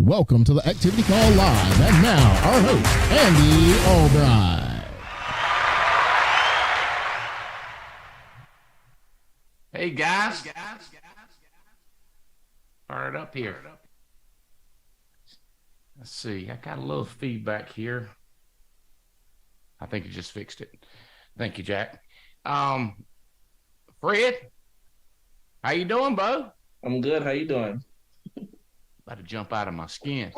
welcome to the Activity Call Live. And now, our host, Andy Albright. Hey, guys. Fire it up here. Let's see. I got a little feedback here. I think you just fixed it. Thank you, Jack. Fred, how you doing, Bo? I'm good. How you doing? About to jump out of my skin.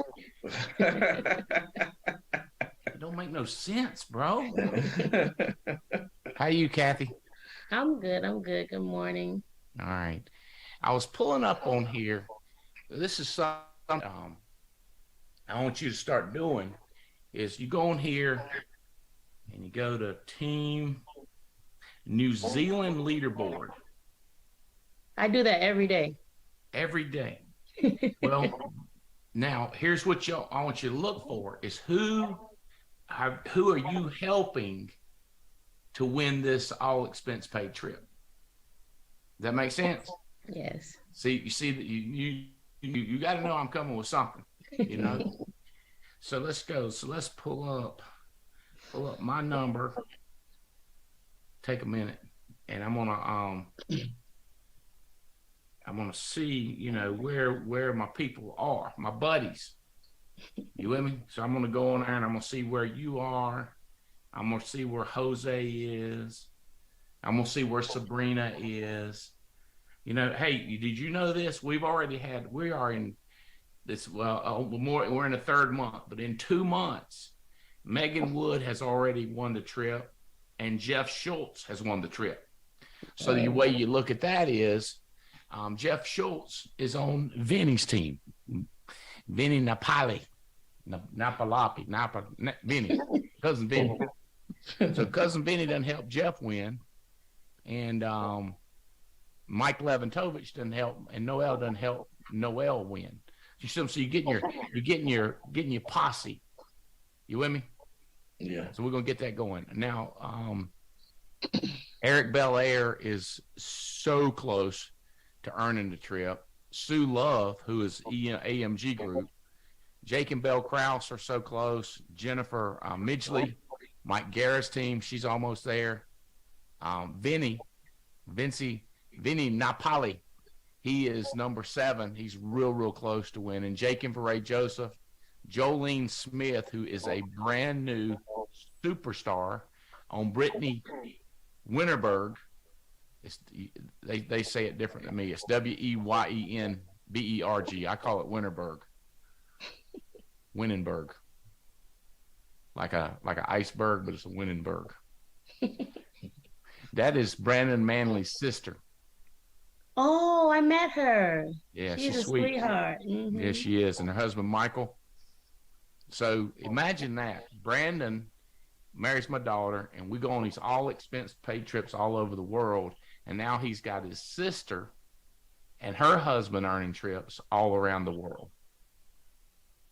It don't make no sense, bro. How you, Kathy? I'm good. Good morning. All right. I was pulling up on here. This is something I want you to start doing is you go in here and you go to Team New Zealand Leaderboard. I do that every day. Every day. Well, now here's what I want you to look for is who are you helping to win this all expense paid trip? Does that make sense? Yes. See, you see that you got to know I'm coming with something, you know. So let's go. So let's pull up my number. Take a minute, and I'm gonna see, you know, where my people are, my buddies. You with me? So I'm gonna go on there and I'm gonna see where you are. I'm gonna see where Jose is. I'm gonna see where Sabrina is. You know, hey, did you know this? We are in this. We're in the third month, but in 2 months, Megan Wood has already won the trip, and Jeff Schultz has won the trip. So the way you look at that is, Jeff Schultz is on Vinny's team. Vinny Napali, Vinny, cousin Vinny. So cousin Vinny doesn't help Jeff win, and Mike Leventovich doesn't help, and Noel doesn't help Noel win. So you're getting your posse. You with me? Yeah. So we're gonna get that going now. Eric Belair is so close to earning the trip. Sue Love, who is AMG Group, Jake and Belle Krause are so close. Jennifer Midgley, Mike Garrett's team, she's almost there. Vinny Napali, he is number 7. He's real close to winning. Jake and Veray Joseph, Jolene Smith, who is a brand new superstar on Brittany Winterberg. They say it different than me. It's Weyenberg. I call it Winterberg. Winenberg. Like an iceberg, but it's a Winenberg. That is Brandon Manley's sister. Oh, I met her. Yeah, she's a sweet. Sweetheart. Mm-hmm. Yeah, she is. And her husband, Michael. So imagine that. Brandon marries my daughter, and we go on these all expense paid trips all over the world. And now he's got his sister and her husband earning trips all around the world.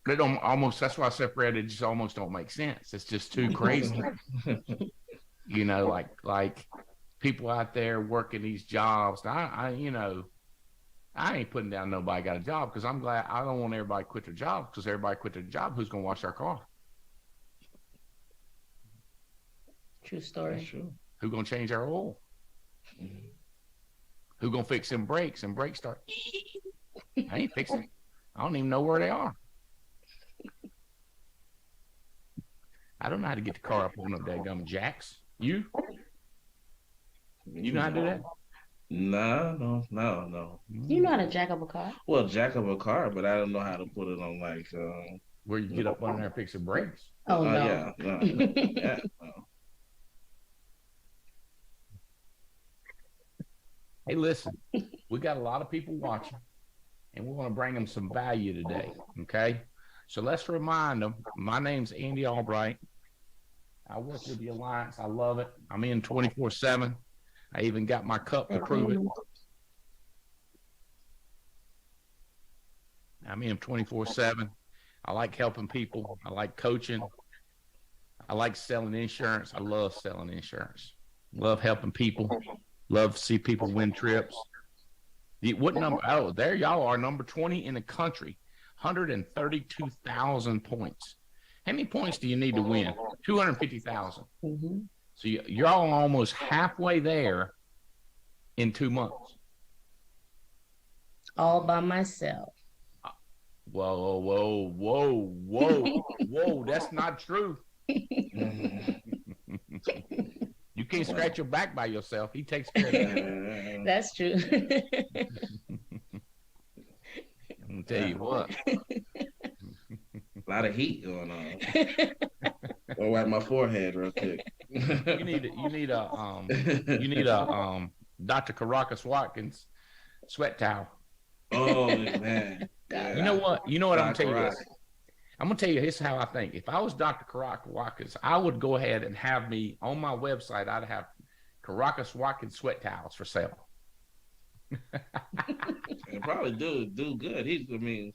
But that's why I said, Fred, it just almost don't make sense. It's just too crazy. You know, like people out there working these jobs. I ain't putting down nobody got a job, because I'm glad. I don't want everybody to quit their job, because everybody quit their job, who's going to wash our car? True story. True. Who's going to change our oil? Mm-hmm. Who going to fix them brakes? And brakes start. I ain't fixing it. I don't even know where they are. I don't know how to get the car up on them dadgum jacks. You know how to do that? No. You know how to jack up a car? Well, jack up a car, but I don't know how to put it on Where you get up on there and fix the brakes. Oh, no. Yeah, no. Yeah, no. Hey, listen, we got a lot of people watching, and we want to bring them some value today, okay? So let's remind them, my name's Andy Albright. I work with the Alliance. I love it. I'm in 24/7. I even got my cup to prove it. I'm in 24/7. I like helping people. I like coaching. I like selling insurance. I love selling insurance. Love helping people. Love to see people win trips. What number? Oh, there y'all are, number 20 in the country. 132,000 points. How many points do you need to win? 250,000. Mm-hmm. So you're all almost halfway there in 2 months. All by myself. Whoa, whoa, whoa, whoa, whoa. That's not true. You can't scratch your back by yourself. He takes care of that. That's true. I'm gonna tell you what. A lot of heat going on. I'll wipe my forehead real quick. You need a Dr. Caracas Watkins sweat towel. Oh man. Yeah. You know what? I'm gonna tell you Dr. this. I'm gonna tell you this is how I think. If I was Dr. Caracas Watkins, I would go ahead and have me on my website. I'd have Caracas Watkins sweat towels for sale. He'll probably do good.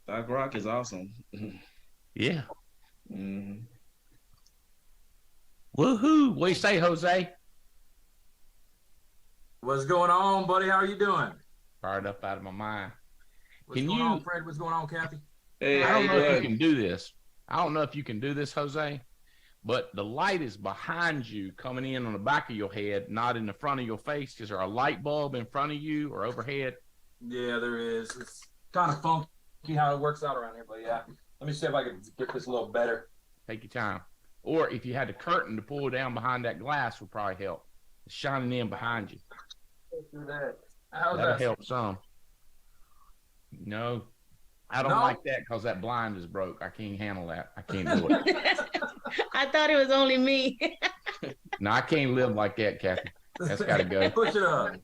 Doc Rock is awesome. Yeah. Mm-hmm. Woohoo! What do you say, Jose? What's going on, buddy? How are you doing? Fired up out of my mind. What's going on, Fred? What's going on, Kathy? Hey, I don't know if you doing? can do this. I don't know if you can do this, Jose, but the light is behind you coming in on the back of your head, not in the front of your face. Is there a light bulb in front of you or overhead? Yeah, there is. It's kind of funky how it works out around here, but yeah. Let me see if I can get this a little better. Take your time. Or if you had the curtain to pull down behind that glass would probably help. It's shining in behind you. Do that. How's That'll that? help some. No, I don't like that because that blind is broke. I can't handle that. I can't do it. I thought it was only me. No, I can't live like that, Kathy. That's got to go. Push it up.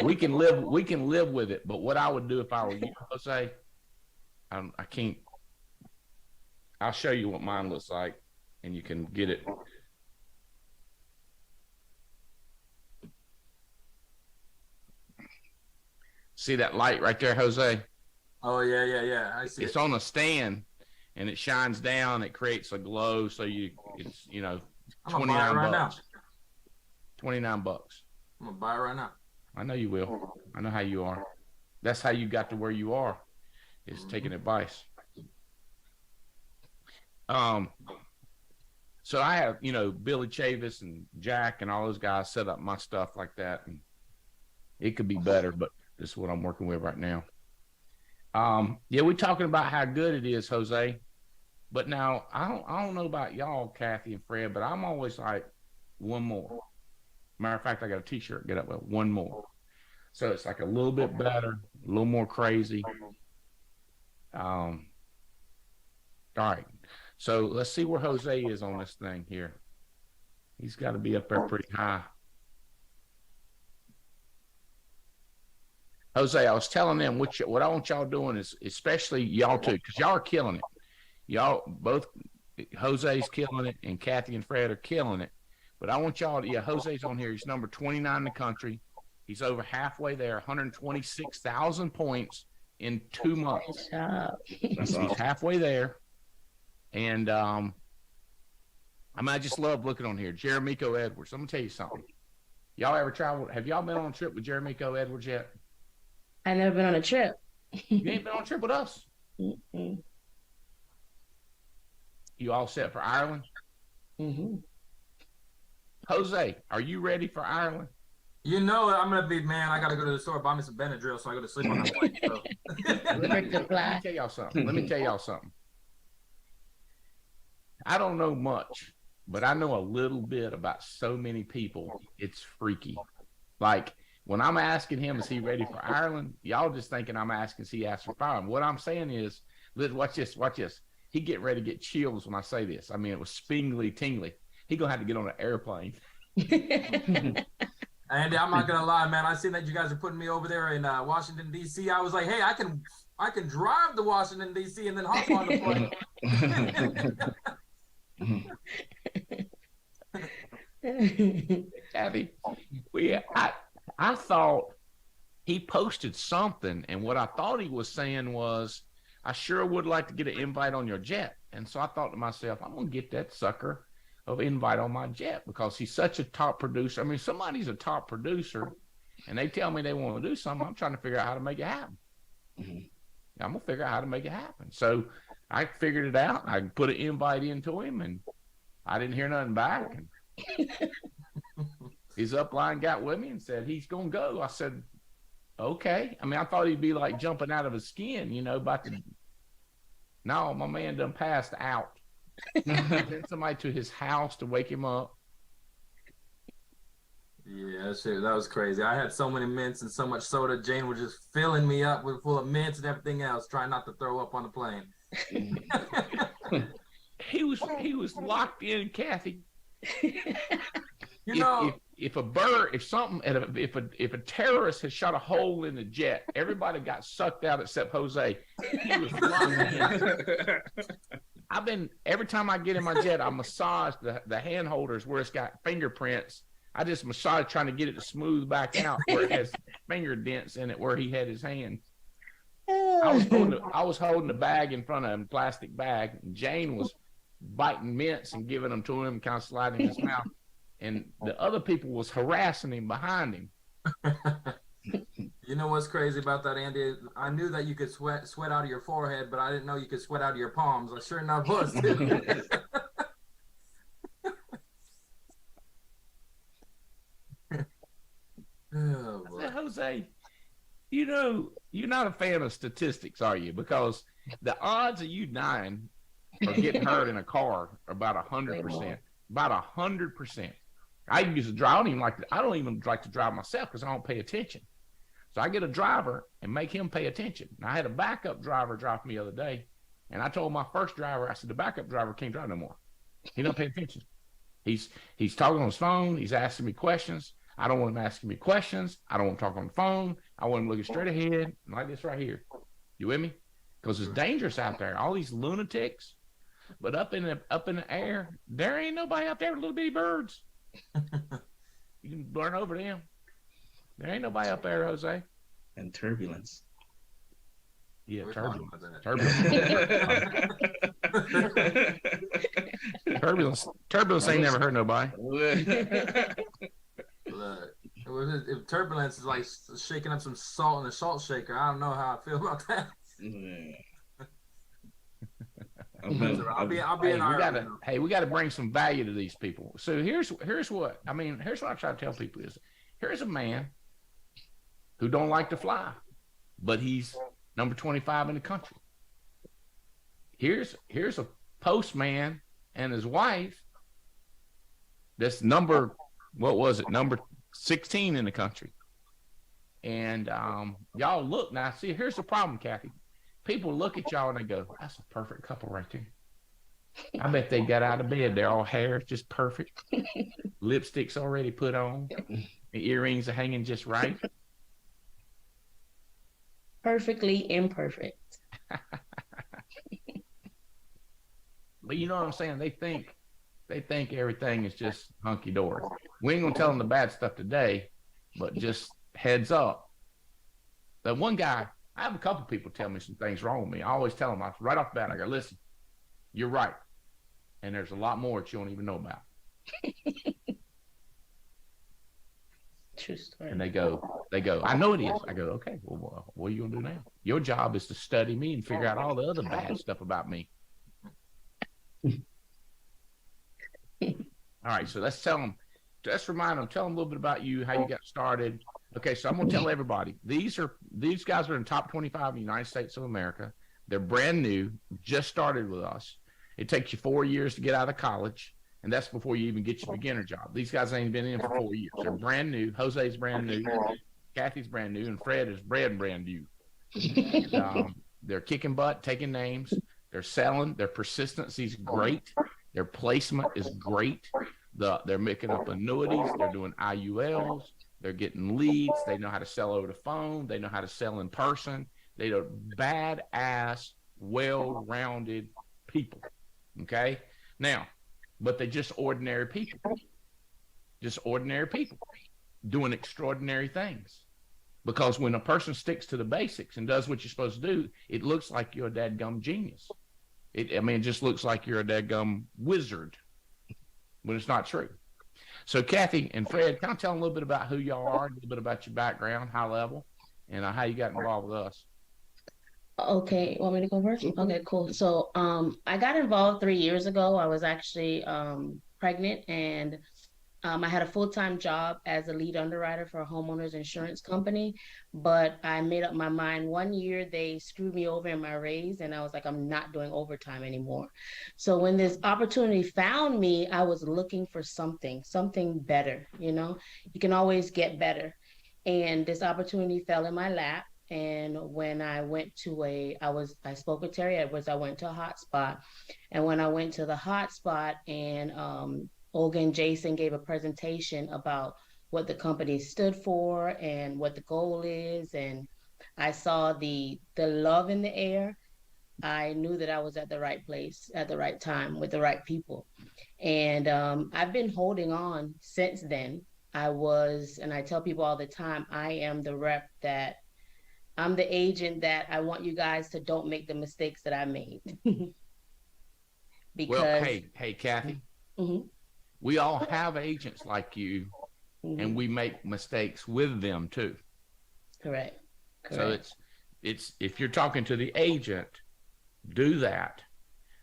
we can live with it, but what I would do if I were you, Jose, I can't. I'll show you what mine looks like, and you can get it. See that light right there, Jose? Oh yeah. I see. It's it. on a stand, and it shines down. It creates a glow, so it's I'm gonna buy it 29 right bucks. now. 29 bucks. I'm gonna buy it right now. I know you will. I know how you are. That's how you got to where you are, is taking advice. So I have, Billy Chavis and Jack and all those guys set up my stuff like that, and it could be better, but this is what I'm working with right now. Yeah, we're talking about how good it is, Jose. But now I don't know about y'all, Kathy and Fred, but I'm always like, one more. Matter of fact, I got a T-shirt. Get up with one more. So it's like a little bit better, a little more crazy. All right. So let's see where Jose is on this thing here. He's got to be up there pretty high. Jose, I was telling them what I want y'all doing is, especially y'all too, because y'all are killing it. Y'all both, Jose's killing it, and Kathy and Fred are killing it. But I want y'all to, Jose's on here. He's number 29 in the country. He's over halfway there, 126,000 points in 2 months. He's halfway there. And I just love looking on here. Jeremico Edwards. I'm going to tell you something. Y'all ever traveled? Have y'all been on a trip with Jeremico Edwards yet? I've never been on a trip. You ain't been on a trip with us? Mm-mm. You all set for Ireland? Mm-hmm. Jose, are you ready for Ireland? You know I'm gonna be, man. I gotta go to the store buy me some Benadryl so I go to sleep on the plane. So. Let me tell y'all something. I don't know much, but I know a little bit about so many people. It's freaky. Like when I'm asking him, is he ready for Ireland? Y'all just thinking I'm asking, is he asked for Ireland? What I'm saying is, watch this. He get ready to get chills when I say this. I mean, it was spingly tingly. He gonna have to get on an airplane. Andy, I'm not gonna lie, man. I seen that you guys are putting me over there in Washington D.C. I was like, hey, I can drive to Washington D.C. and then hop on the plane. Kathy, I thought he posted something, and what I thought he was saying was, I sure would like to get an invite on your jet. And so I thought to myself, I'm gonna get that sucker of invite on my jet because he's such a top producer. I mean, somebody's a top producer and they tell me they want to do something, I'm trying to figure out how to make it happen. I'm gonna figure out how to make it happen. So I figured it out. I put an invite into him, and I didn't hear nothing back. And his upline got with me and said he's gonna go. I said, okay. I mean, I thought he'd be like jumping out of his skin, you know, about to. No, my man done passed out. Sent somebody to his house to wake him up. Yeah, shit, that was crazy. I had so many mints and so much soda. Jane was just filling me up with full of mints and everything else, trying not to throw up on the plane. He was locked in, Kathy. You know, if a terrorist had shot a hole in the jet, everybody got sucked out except Jose. He was locked in. Every time I get in my jet, I massage the hand holders where it's got fingerprints. I just massage trying to get it to smooth back out where it has finger dents in it where he had his hand. I was holding the bag in front of him, plastic bag, and Jane was biting mints and giving them to him, kind of sliding in his mouth. And the other people was harassing him behind him. You know what's crazy about that, Andy? I knew that you could sweat out of your forehead, but I didn't know you could sweat out of your palms. I sure enough was. Oh, I said, Jose, you know, you're not a fan of statistics, are you? Because the odds of you dying or getting hurt in a car are about 100%. About 100%. I used to drive. I don't even like to drive myself because I don't pay attention. So I get a driver and make him pay attention. And I had a backup driver drive me the other day, and I told my first driver, I said, the backup driver can't drive no more. He don't pay attention. He's talking on his phone. He's asking me questions. I don't want him asking me questions. I don't want to talk on the phone. I want him looking straight ahead, like this right here. You with me? Because it's dangerous out there. All these lunatics. But up in the air, there ain't nobody out there with little bitty birds. You can burn over them. There ain't nobody up there, Jose. And turbulence. Yeah, We're turbulence. Turbulence. Turbulence ain't never hurt nobody. Look, if turbulence is like shaking up some salt in a salt shaker, I don't know how I feel about that. I'll be in Ireland. We gotta bring some value to these people. So here's what I try to tell people is here's a man who don't like to fly, but he's number 25 in the country. Here's a postman and his wife that's number 16 in the country. And y'all look now, see, here's the problem, Kathy. People look at y'all and they go, that's a perfect couple right there. I bet they got out of bed. They're all hair just perfect. Lipstick's already put on. The earrings are hanging just right. Perfectly imperfect. But you know what I'm saying? They think everything is just hunky dory. We ain't gonna tell them the bad stuff today, but just heads up. The one guy, I have a couple people tell me some things wrong with me. I always tell them right off the bat, I go, listen, you're right. And there's a lot more that you don't even know about. True story. And they go, I know it is. I go, okay, well, what are you gonna do now? Your job is to study me and figure out all the other bad stuff about me. All right, so let's remind them, tell them a little bit about you, how you got started. Okay, so I'm gonna tell everybody, these guys are in the top 25 in the United States of America. They're brand new, just started with us. It takes you 4 years to get out of college, and that's before you even get your beginner job. These guys ain't been in for 4 years. They're brand new. Jose's brand new. Kathy's brand new, and Fred is brand new. And, they're kicking butt, taking names. They're selling. Their persistency is great. Their placement is great. They're making up annuities. They're doing IULs. They're getting leads. They know how to sell over the phone. They know how to sell in person. They're badass, well-rounded people. Okay? Now, but they're just ordinary people. Just ordinary people doing extraordinary things. Because when a person sticks to the basics and does what you're supposed to do, it looks like you're a dadgum genius. It just looks like you're a dadgum wizard when it's not true. So Kathy and Fred, kind of tell them a little bit about who y'all are, a little bit about your background, high level, and how you got involved with us. Okay, want me to go first? Okay, cool. So, I got involved 3 years ago. I was actually pregnant, and I had a full-time job as a lead underwriter for a homeowner's insurance company, but I made up my mind. One year they screwed me over in my raise, and I was like, I'm not doing overtime anymore. So when this opportunity found me, I was looking for something better, you know? You can always get better. And this opportunity fell in my lap. And when I went to I spoke with Terry Edwards. I went to a hotspot. And when I went to the hotspot and Olga and Jason gave a presentation about what the company stood for and what the goal is. And I saw the love in the air. I knew that I was at the right place at the right time with the right people. And I've been holding on since then. And I tell people all the time, I am the rep that I'm the agent that I want you guys to don't make the mistakes that I made. Well, Because hey, Kathy, Mhm, we all have agents like you, mhm, and we make mistakes with them too. correct. So Correct. it's if you're talking to the agent, do that.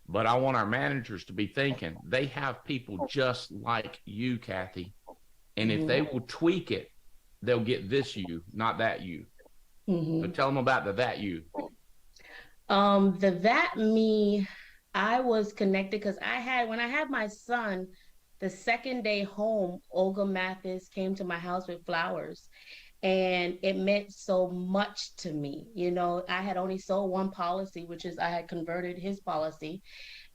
But I want our managers to be thinking they have people just like you, Kathy, and if they will tweak it, they'll get this you, not that you. So Hmm. tell them about the that you. The that me, I was connected because when I had my son, the second day home, Olga Mathis came to my house with flowers, and it meant so much to me. You know, I had only sold one policy, which is I had converted his policy,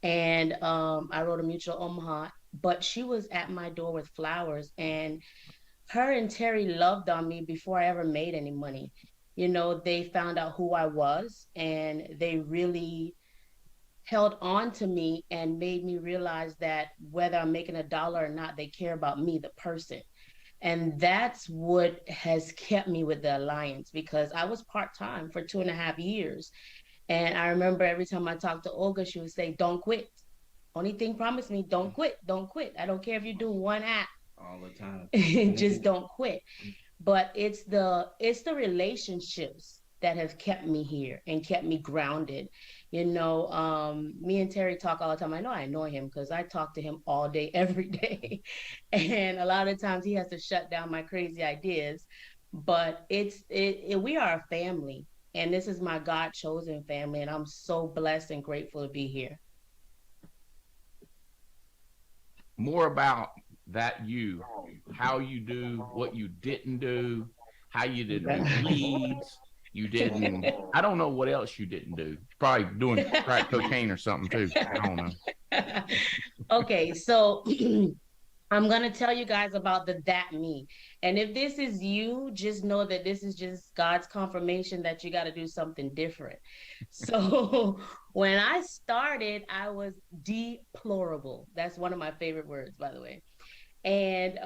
and I wrote a mutual Omaha, but she was at my door with flowers, and her and Terry loved on me before I ever made any money. You know, they found out who I was, and they really held on to me and made me realize that whether I'm making a dollar or not, they care about me, the person. And that's what has kept me with the Alliance, because I was part time for 2.5 years. And I remember every time I talked to Olga, she would say, "Don't quit. Only thing promise me, don't quit, don't quit. I don't care if you do one app, all the time. just don't quit." But it's the relationships that have kept me here and kept me grounded. You know, me and Terry talk all the time. I know I annoy him because I talk to him all day every day, and a lot of times he has to shut down my crazy ideas. But we are a family, and this is my God chosen family, and I'm so blessed and grateful to be here. More about that you, how you do what you didn't do, how you didn't do leads. You didn't, I don't know what else you didn't do. Probably doing crack cocaine or something too. I don't know. Okay, so I'm gonna tell you guys about the that me. And if this is you, just know that this is just God's confirmation that you got to do something different. So when I started, I was deplorable. That's one of my favorite words, by the way. And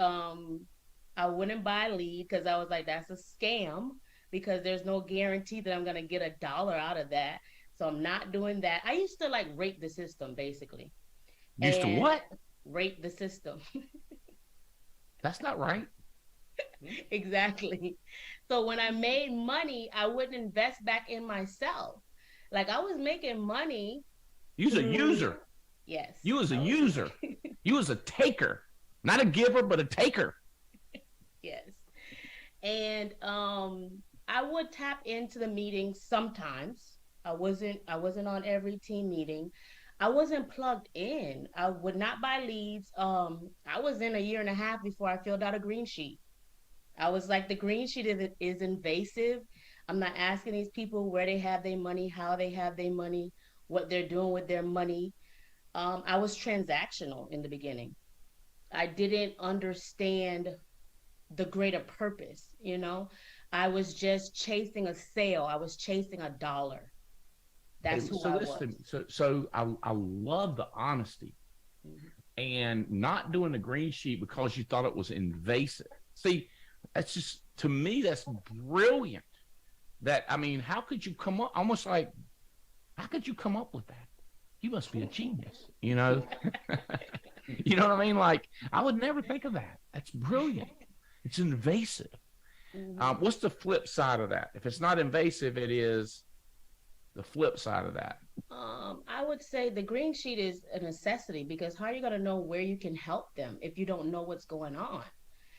I wouldn't buy a lead because I was like, that's a scam, because there's no guarantee that I'm gonna get a dollar out of that. So I'm not doing that. I used to like rape the system basically, Used to and what? rape the system. That's not right. Exactly. So when I made money, I wouldn't invest back in myself. Like I was making money You was a through, user. yes, You was a I was, user. You was a taker. Not a giver, but a taker. yes. And I would tap into the meetings sometimes. I wasn't on every team meeting. I wasn't plugged in. I would not buy leads. I was in a year and a half before I filled out a green sheet. I was like, the green sheet is invasive. I'm not asking these people where they have their money, how they have their money, what they're doing with their money. I was transactional in the beginning. I didn't understand the greater purpose, you know? I was just chasing a sale. I was chasing a dollar. That's who So I was. listen, so I love the honesty Mhm. and not doing the green sheet because you thought it was invasive. See, that's just to me that's brilliant. That I mean, how could you come up almost like how could you come up with that? You must be a genius, you know? You know what I mean? Like, I would never think of that. That's brilliant. It's invasive. What's the flip side of that? If it's not invasive, it is the flip side of that. I would say the green sheet is a necessity, because how are you going to know where you can help them if you don't know what's going on?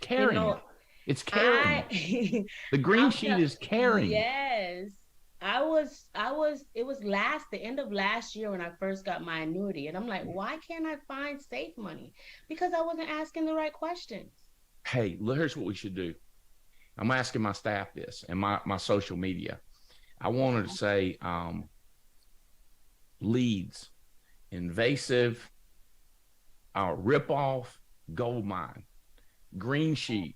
Caring. You know, It's caring. The green sheet is caring. Yes. It was the end of last year when I first got my annuity. And I'm like, why can't I find safe money? Because I wasn't asking the right questions. Hey, here's what we should do. I'm asking my staff this and my social media. I wanted to say leads, invasive, ripoff, gold mine, green sheet,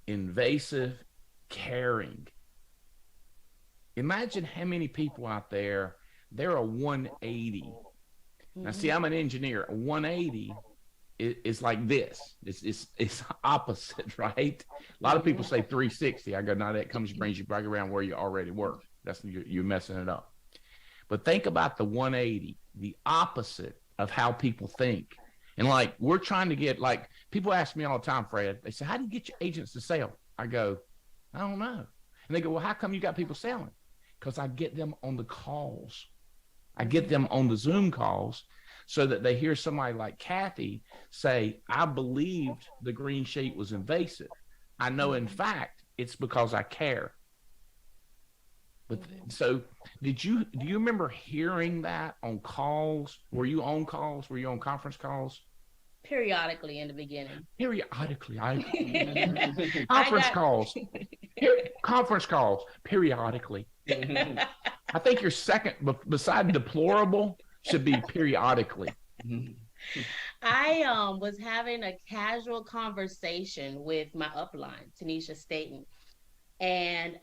invasive, caring. Imagine how many people out there, they're a 180. Now, see, I'm an engineer. A 180 is like this. It's opposite, right? A lot of people say 360. I go, no, that brings you back around where you already were. You're messing it up. But think about the 180, the opposite of how people think. And like, we're trying to get, like, people ask me all the time, Fred, they say, how do you get your agents to sell? I go, I don't know. And they go, well, how come you got people selling? Because I get them on the calls. I get them on the Zoom calls so that they hear somebody like Kathy say, I believed the green sheet was invasive. I know, in fact, it's because I care. But so do you remember hearing that on calls? Were you on calls? Were you on conference calls? Periodically in the beginning. Periodically. Conference calls, periodically. I think your second, beside deplorable, should be periodically. I was having a casual conversation with my upline, Tanisha Staten. And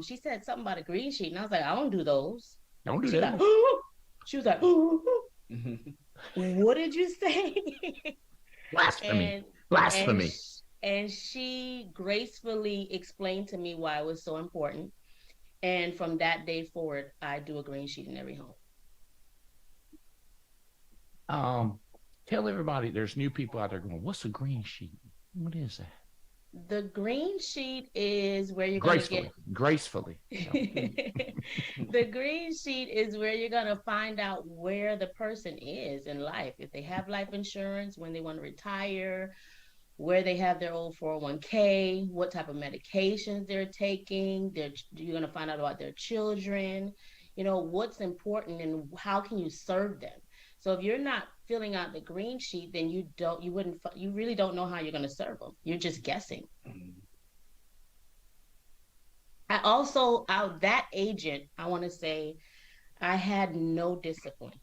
she said something about a green sheet. And I was like, I don't do those. Don't do that. She was like, what did you say? Blasphemy. Blasphemy. And she gracefully explained to me why it was so important. And from that day forward, I do a green sheet in every home. Tell everybody, there's new people out there going, what's a green sheet? What is that? The green sheet is where you're going to get... Gracefully. The green sheet is where you're going to find out where the person is in life. If they have life insurance, when they want to retire, where they have their old 401k, what type of medications they're taking. You're going to find out about their children, what's important and how can you serve them. So if you're not filling out the green sheet, then you really don't know how you're going to serve them. You're just guessing. That agent, I want to say, I had no discipline.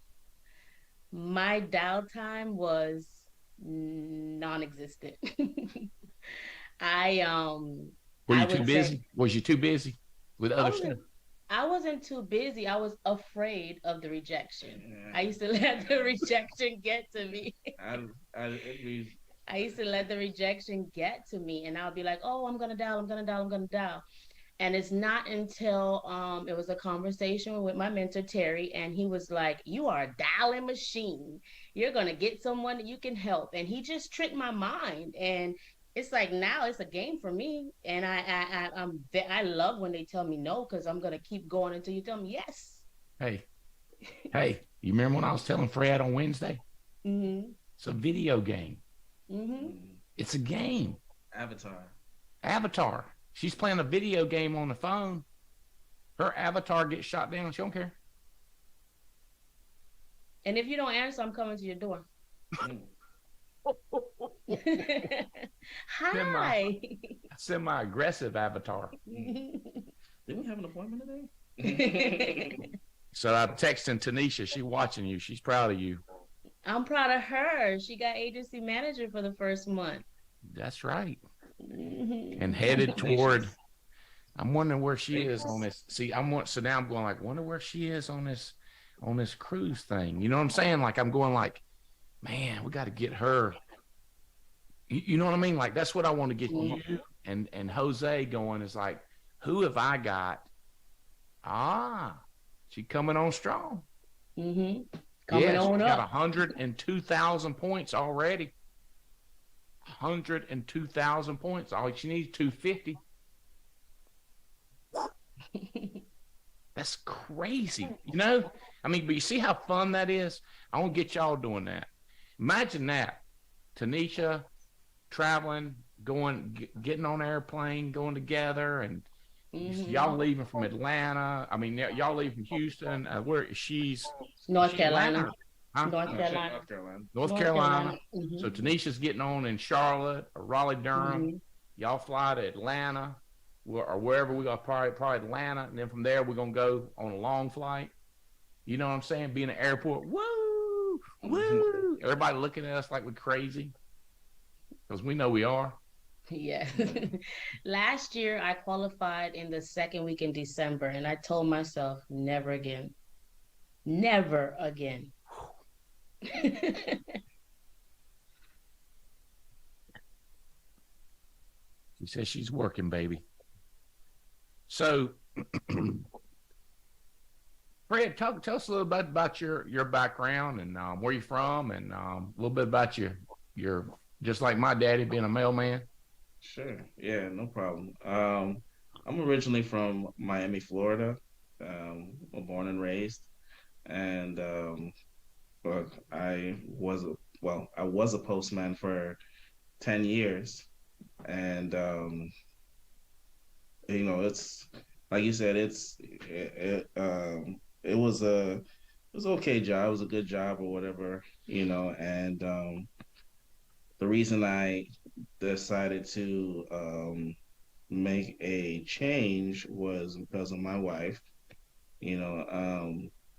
My dial time was non-existent. Were you too busy? Was you too busy with other stuff? I wasn't too busy. I was afraid of the rejection. I used to let the rejection get to me. I used to let the rejection get to me, and I'll be like, oh, I'm going to dial. And it's not until it was a conversation with my mentor, Terry, and he was like, you are a dialing machine. You're going to get someone that you can help. And he just tricked my mind. And it's like, now it's a game for me. And I love when they tell me no, because I'm going to keep going until you tell me yes. Hey, you remember when I was telling Fred on Wednesday? Mm-hmm. It's a video game. Mm-hmm. It's a game. Avatar. She's playing a video game on the phone. Her avatar gets shot down. She don't care. And if you don't answer, I'm coming to your door. Hi. Semi-aggressive avatar. Didn't we have an appointment today? So I'm texting Tanisha. She's watching you. She's proud of you. I'm proud of her. She got agency manager for the first month. That's right. And headed toward, I'm wondering where she is on this. See, so now I'm going like, wonder where she is on this cruise thing. You know what I'm saying? Like, I'm going like, man, we got to get her. You know what I mean? Like, that's what I want to get you and Jose going, is like, who have I got? She coming on strong. Mm-hmm. Coming on up. Got 102,000 points already. 102,000 points. All she needs 250. That's crazy. I mean, but you see how fun that is? I want to get y'all doing that. Imagine that. Tanisha traveling, getting on an airplane, going together, and y'all leaving from Atlanta. I mean, y'all leaving from Houston. Where she's North Carolina. Huh? North Carolina. North Carolina. So Tanisha's getting on in Charlotte or Raleigh, Durham. Y'all fly to Atlanta or wherever we got, probably Atlanta, and then from there we're gonna go on a long flight. You know what I'm saying? Be in the airport. Woo, woo! Everybody looking at us like we're crazy because we know we are. Yeah. Last year I qualified in the second week in December, and I told myself never again. Never again. She says she's working, baby. So, Fred, tell us a little bit about your background and where you're from, and a little bit about your just like my daddy being a mailman. Sure. Yeah, no problem. I'm originally from Miami, Florida. Born and raised, and look, I was a postman for 10 years, and it's like you said, it was an okay job, it was a good job or whatever, and the reason I decided to make a change was because of my wife.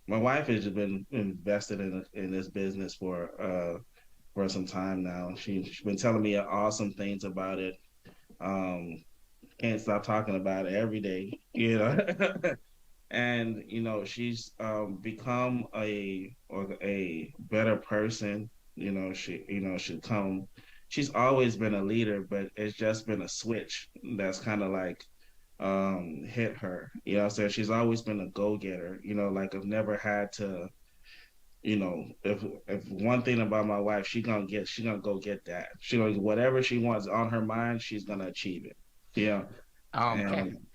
My wife has been invested in this business for some time now. She's been telling me awesome things about it. Can't stop talking about it every day, and she's become a better person. She's always been a leader, but it's just been a switch that's kind of like hit her. So she's always been a go-getter. Like I've never had to. If one thing about my wife, she's gonna go get that. She gonna whatever she wants on her mind, she's gonna achieve it. Yeah.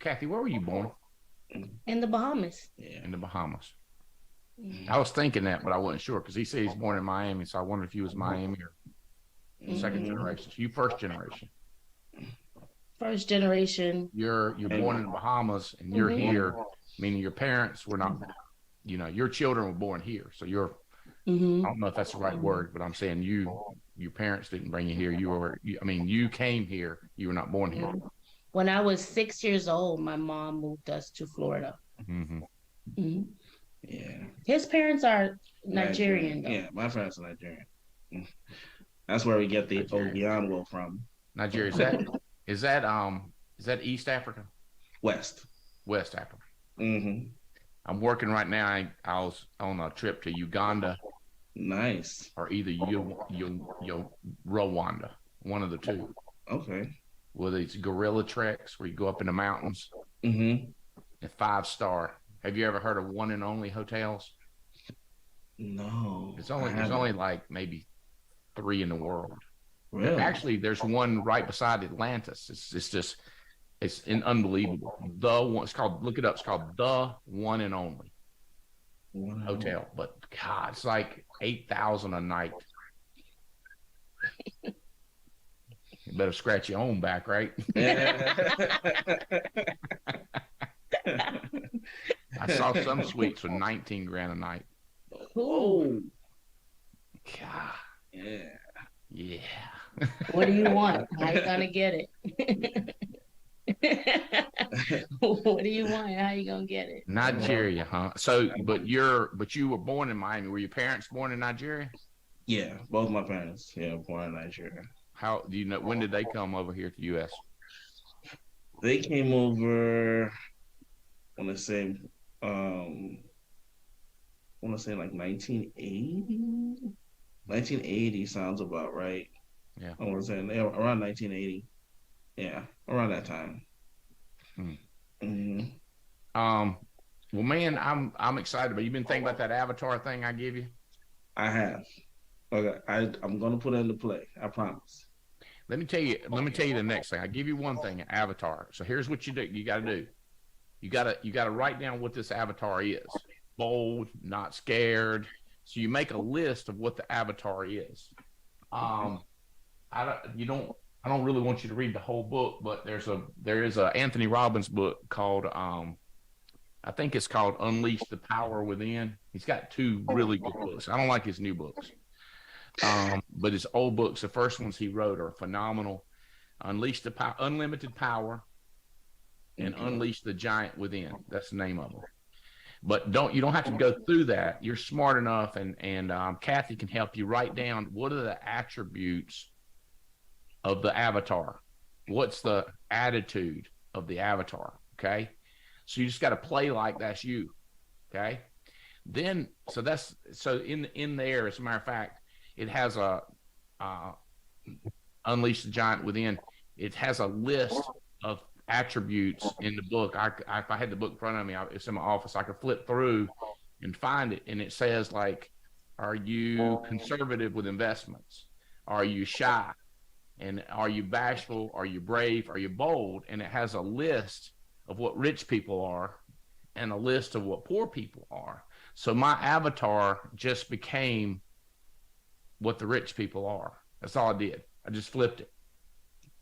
Kathy, where were you born? In the Bahamas. Yeah. In the Bahamas. I was thinking that, but I wasn't sure because he said he's born in Miami, so I wondered if he was Miami or second generation. So you first generation. First generation. You're born in the Bahamas and you're here, meaning your parents were not. Your children were born here, so you're. I don't know if that's the right word, but I'm saying your parents didn't bring you here. You came here. You were not born here. When I was 6 years old, my mom moved us to Florida. Yeah. His parents are Nigerian, though. Yeah, my parents are Nigerian. That's where we get the Obianwo from. Nigeria. Is that East Africa? West Africa. Mm-hmm. I'm working right now. I was on a trip to Uganda. Nice. Or either Rwanda, one of the two. Okay. Well, these gorilla treks where you go up in the mountains. Mm-hmm. And 5-star. Have you ever heard of One and Only hotels? No. There's only like maybe 3 in the world. Really? Actually, there's one right beside Atlantis. It's unbelievable. Look it up. It's called The One and Only Hotel. But God, it's like 8,000 a night. You better scratch your own back, right? I saw some suites for 19 grand a night. Oh, God. Yeah. What do you want? How you gonna get it? What do you want? How you gonna get it? Nigeria, huh? So, but you were born in Miami. Were your parents born in Nigeria? Yeah, both my parents. Yeah, born in Nigeria. How do you know? When did they come over here to the U.S.? They came over. I want to say like 1980. 1980 sounds about right. Yeah. I want to say around 1980. Yeah, around that time. Well, man, I'm excited. But you've been thinking about that Avatar thing I give you? I have. Okay, I'm gonna put it into play. I promise. Let me tell you the next thing. I give you one thing, avatar. So here's what you do. You got to do. You got to write down what this avatar is. Bold, not scared. So you make a list of what the avatar is. I don't really want you to read the whole book, but there is a Anthony Robbins book called I think it's called Unleash the Power Within. He's got 2 really good books. I don't like his new books. But his old books, the first ones he wrote are phenomenal. Unleash the Power, Unlimited Power, and Unleash the Giant Within. That's the name of them. But you don't have to go through that. You're smart enough, and Kathy can help you write down what are the attributes of the avatar. What's the attitude of the avatar? Okay, so you just got to play like that's you. Okay, then so in there. As a matter of fact, it has a Unleash the Giant Within. It has a list of attributes in the book. If I had the book in front of me, it's in my office. I could flip through and find it, and it says like, are you conservative with investments? Are you shy? And are you bashful? Are you brave? Are you bold? And it has a list of what rich people are and a list of what poor people are. So my avatar just became what the rich people are. That's all I did. I just flipped it.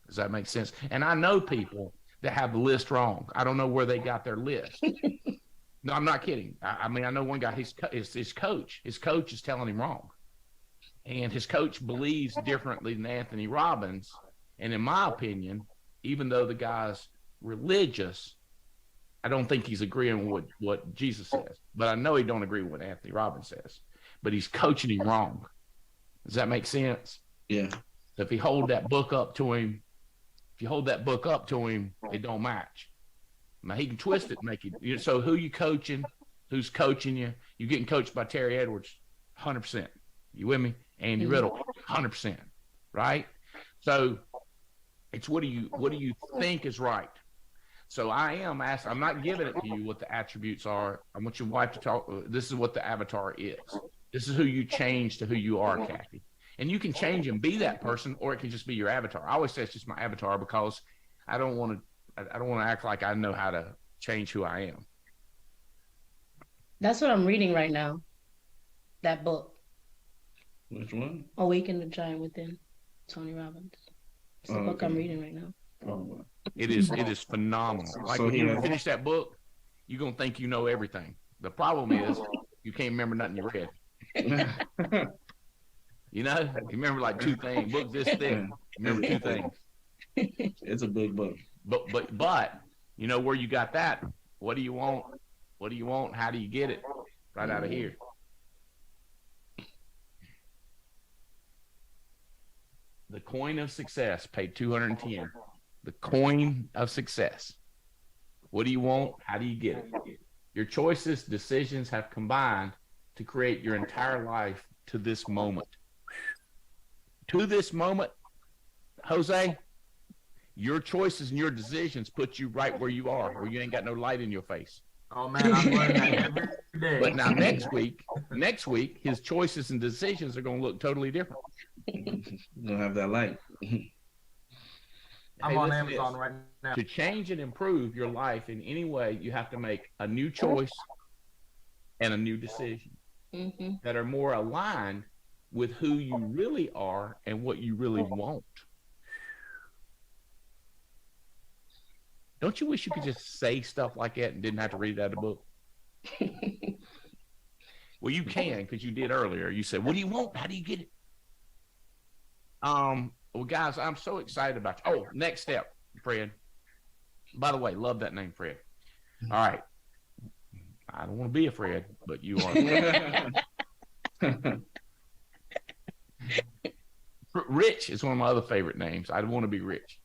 Does that make sense? And I know people that have the list wrong. I don't know where they got their list. No, I'm not kidding. I mean, I know one guy, his coach is telling him wrong. And his coach believes differently than Anthony Robbins. And in my opinion, even though the guy's religious, I don't think he's agreeing with what Jesus says. But I know he don't agree with what Anthony Robbins says. But he's coaching him wrong. Does that make sense? Yeah. So if you hold that book up to him, it don't match. Now he can twist it, and make it. So who you coaching? Who's coaching you? You getting coached by Terry Edwards, 100%. You with me? Andy Riddle, 100%. Right? So it's what do you think is right? So I am asking. I'm not giving it to you what the attributes are. I want your wife to talk. This is what the avatar is. This is who you change to who you are, Kathy. And you can change and be that person, or it can just be your avatar. I always say it's just my avatar because I don't want to act like I know how to change who I am. That's what I'm reading right now. That book. Which one? Awaken the Giant Within, Tony Robbins. It's the book I'm reading right now. Oh, It is phenomenal. Like So when you yeah. finish that book, you're gonna think you know everything. The problem is you can't remember nothing you read. You remember like 2 things. Book this thick. Remember 2 things. It's a big book. But you know where you got that? What do you want? What do you want? How do you get it? Right out of here. The coin of success paid $210. The coin of success. What do you want? How do you get it? Your choices, decisions have combined to create your entire life to this moment. To this moment, Jose, your choices and your decisions put you right where you are, where you ain't got no light in your face. Oh man, I'm learning that every day. But now next week, his choices and decisions are going to look totally different. You don't have that light. I'm Hey, on listen to Amazon this. right now. To change and improve your life in any way, you have to make a new choice and a new decision that are more aligned with who you really are and what you really want. Don't you wish you could just say stuff like that and didn't have to read it out of the book? Well, you can because you did earlier. You said, "What do you want? How do you get it?" Well, guys, I'm so excited about you. Oh, next step, Fred. By the way, love that name, Fred. All right. I don't want to be a Fred, but you are. Rich is one of my other favorite names. I want to be rich,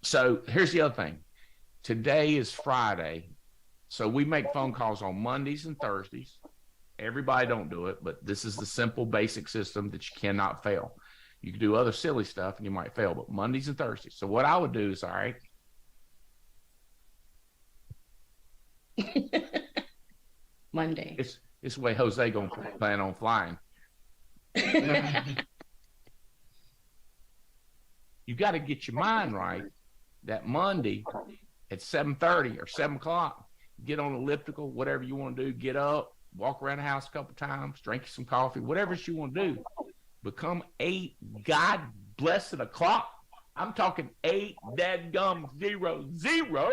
So here's the other thing. Today is Friday. So we make phone calls on Mondays and Thursdays. Everybody don't do it, but this is the simple basic system that you cannot fail. You can do other silly stuff and you might fail, but Mondays and Thursdays. So what I would do is, all right. Monday. It's the way Jose gonna plan on flying. you got to get your mind right that Monday at 7:30 or 7 o'clock, get on elliptical, whatever you want to do, get up, walk around the house a couple times, drink some coffee, whatever you want to do. Become 8 God blessed o'clock. I'm talking 8 dadgum 0 0.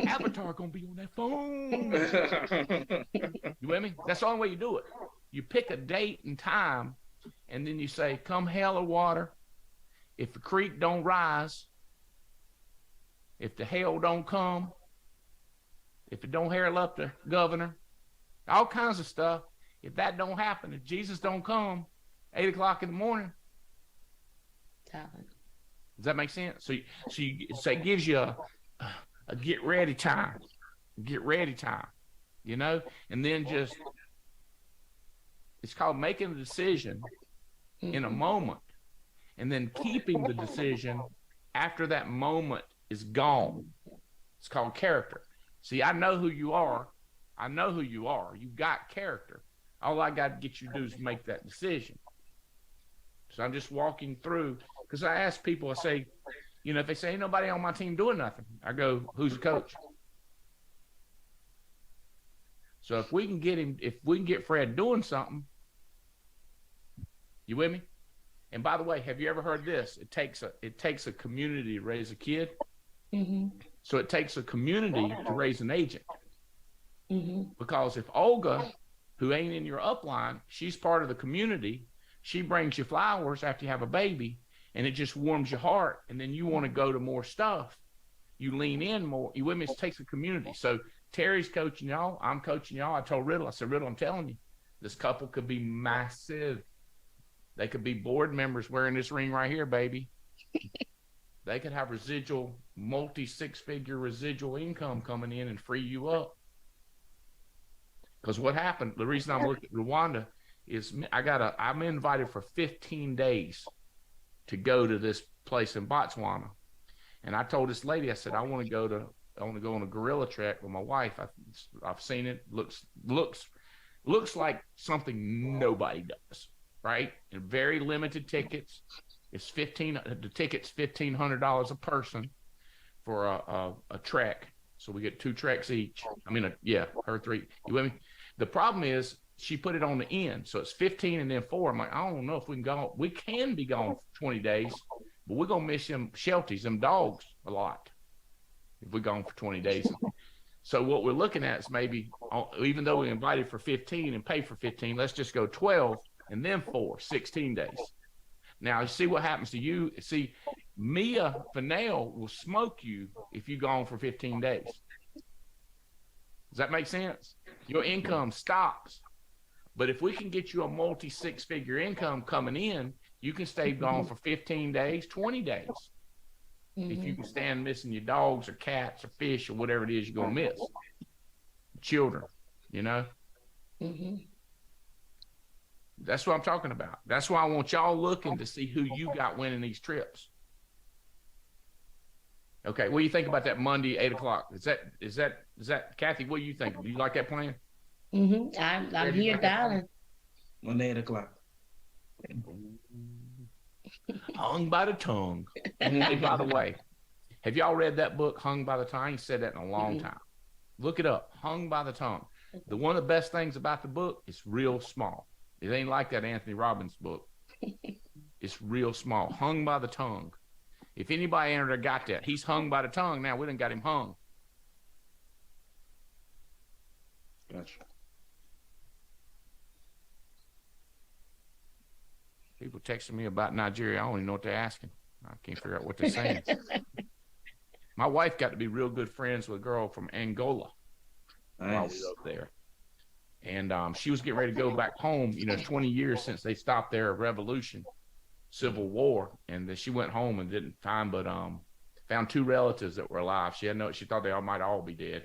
Avatar gonna be on that phone. You with me? That's the only way you do it. You pick a date and time, and then you say, come hell or water, if the creek don't rise, if the hell don't come, if it don't hail up the governor, all kinds of stuff. If that don't happen, if Jesus don't come, 8 o'clock in the morning. Does that make sense? So it gives you a get ready time, you know, and then just, it's called making a decision in a moment and then keeping the decision after that moment is gone. It's called character. See, I know who you are. You've got character. All I got to get you to do is make that decision. So I'm just walking through, because I ask people, I say, you know, if they say, ain't nobody on my team doing nothing, I go, who's the coach? So if we can get Fred doing something, you with me? And by the way, have you ever heard this? It takes a community to raise a kid. Mm-hmm. So it takes a community to raise an agent. Mm-hmm. Because if Olga, who ain't in your upline, she's part of the community, she brings you flowers after you have a baby, and it just warms your heart, and then you want to go to more stuff. You lean in more. You with me? It takes a community. So Terry's coaching y'all. I'm coaching y'all. I told Riddle, I said, Riddle, I'm telling you, this couple could be massive. They could be board members wearing this ring right here, baby. They could have residual, multi-six-figure residual income coming in and free you up. Because what happened, the reason I'm looking at Rwanda is I'm invited for 15 days to go to this place in Botswana. And I told this lady, I said, I want to go on a gorilla trek with my wife. I've seen it. Looks like something nobody does, right? And very limited tickets. The ticket's $1,500 a person for a trek. So we get 2 treks each. I mean, her 3. You with me? The problem is she put it on the end, so it's 15 and then 4. I'm like, I don't know if we can go. We can be gone for 20 days, but we're gonna miss them Shelties, them dogs, a lot if we're gone for 20 days. So what we're looking at is maybe, even though we invited for 15 and pay for 15, let's just go 12 and then 4, 16 days. Now, you see what happens to you. See, Mia Fennell will smoke you if you're gone for 15 days. Does that make sense? Your income stops. But if we can get you a multi-six-figure income coming in, you can stay gone for 15 days, 20 days. Mm-hmm. If you can stand missing your dogs or cats or fish or whatever it is you're going to miss. Children, you know? Mm-hmm. That's what I'm talking about. That's why I want y'all looking to see who you got winning these trips. Okay, what do you think about that Monday, 8 o'clock? Is that Kathy, what do you think? Do you like that plan? Mm-hmm. I'm here, darling. Monday, 8 o'clock. Hung by the tongue. Hey, by the way, have y'all read that book, Hung by the Tongue? I ain't said that in a long time. Look it up, Hung by the Tongue. One of the best things about the book, it's real small. It ain't like that Anthony Robbins book. It's real small. Hung by the tongue. If anybody ever got that, he's hung by the tongue. Now we done got him hung. Gotcha. People texting me about Nigeria. I don't even know what they're asking. I can't figure out what they're saying. My wife got to be real good friends with a girl from Angola while we were up there. And she was getting ready to go back home. You know, 20 years since they stopped their revolution, civil war. And she went home and didn't find, but found 2 relatives that were alive. She thought they all might all be dead.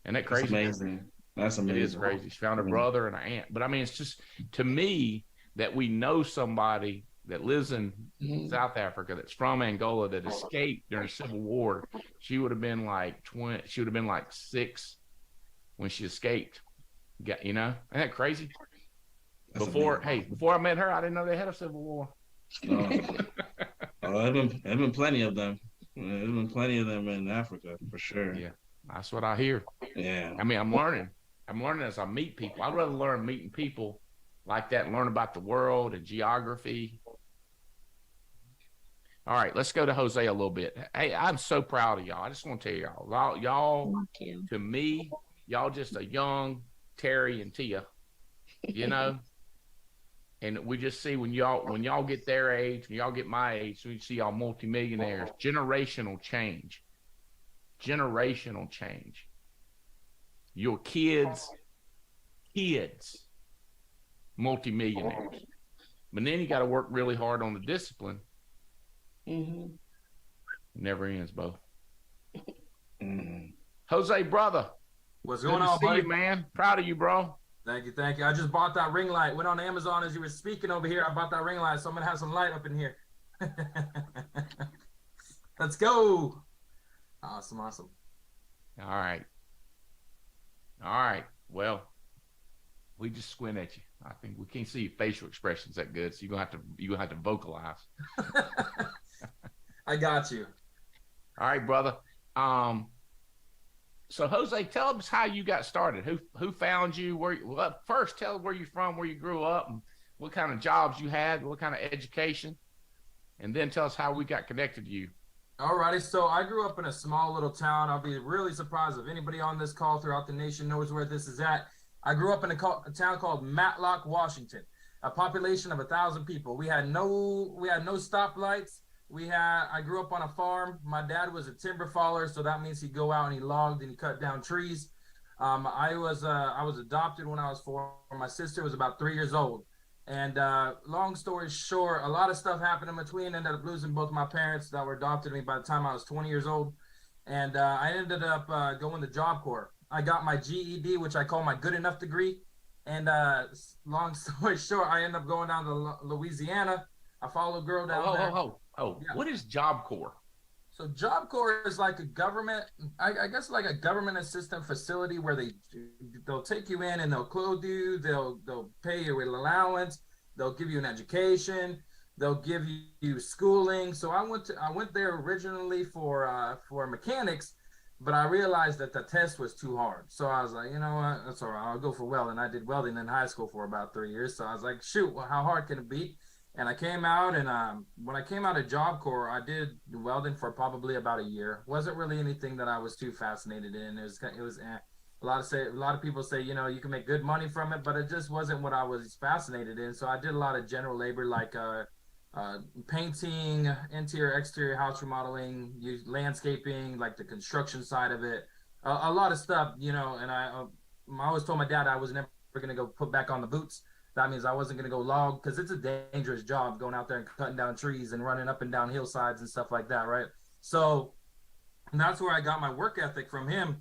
Isn't that crazy? That's amazing. That's amazing. It is crazy. She found her brother and her aunt. But I mean, it's just, to me, that we know somebody that lives in South Africa that's from Angola that escaped during the Civil War. She would have been like 20. She would have been like 6 when she escaped. You know, isn't that crazy? That's Before amazing. before I met her, I didn't know they had a civil war. There's been plenty of them. There's been plenty of them in Africa for sure. Yeah, that's what I hear. Yeah. I mean, I'm learning. I'm learning as I meet people. I'd rather learn meeting people like that and learn about the world and geography. All right, let's go to Jose a little bit. Hey, I'm so proud of y'all. I just want to tell y'all, Thank you. to me, y'all just a young Terry and Tia, you know. And we just see when y'all get their age, when y'all get my age, we see y'all multimillionaires. Generational change. Generational change. Your kids, multimillionaires. But then you got to work really hard on the discipline. Mm-hmm. Never ends, Bo. Mm-hmm. Jose, brother. What's Good going to on, see buddy? you, man. Proud of you, bro. Thank you, thank you. I just bought that ring light. Went on Amazon as you were speaking over here. I bought that ring light, so I'm gonna have some light up in here. Let's go. Awesome. All right. Well, we just squint at you. I think we can't see your facial expressions that good, so you're gonna have to vocalize. I got you. All right, brother. So Jose, tell us how you got started. Who found you? First, tell where you're from, where you grew up, and what kind of jobs you had, what kind of education, and then tell us how we got connected to you. Alrighty, so I grew up in a small little town. I'll be really surprised if anybody on this call throughout the nation knows where this is at. I grew up in a town called Matlock, Washington, a population of 1,000 people. We had no stoplights. I grew up on a farm. My dad was a timber faller, so that means he'd go out and he logged and he cut down trees. I was adopted when I was 4. My sister was about 3 years old. And long story short, a lot of stuff happened in between. Ended up losing both my parents that were adopted me by the time I was 20 years old. And I ended up going to Job Corps. I got my GED, which I call my good enough degree. And long story short, I ended up going down to Louisiana. I followed a girl down there. Yeah. What is Job Corps? So Job Corps is like a government, I guess like a government assistant facility where they'll take you in and they'll clothe you, they'll pay you an allowance, they'll give you an education, they'll give you schooling. So I went there originally for mechanics, but I realized that the test was too hard. So I was like, you know what, that's all right, I'll go for welding. I did welding in high school for about 3 years. So I was like, shoot, well, how hard can it be? And I came out, and when I came out of Job Corps, I did welding for probably about a year. Wasn't really anything that I was too fascinated in. It was a lot of people say, you know, you can make good money from it, but it just wasn't what I was fascinated in. So I did a lot of general labor, like painting, interior, exterior house remodeling, landscaping, like the construction side of it, a lot of stuff, you know. And I always told my dad I was never going to go put back on the boots. That means I wasn't going to go log, because it's a dangerous job going out there and cutting down trees and running up and down hillsides and stuff like that, right? So that's where I got my work ethic from him.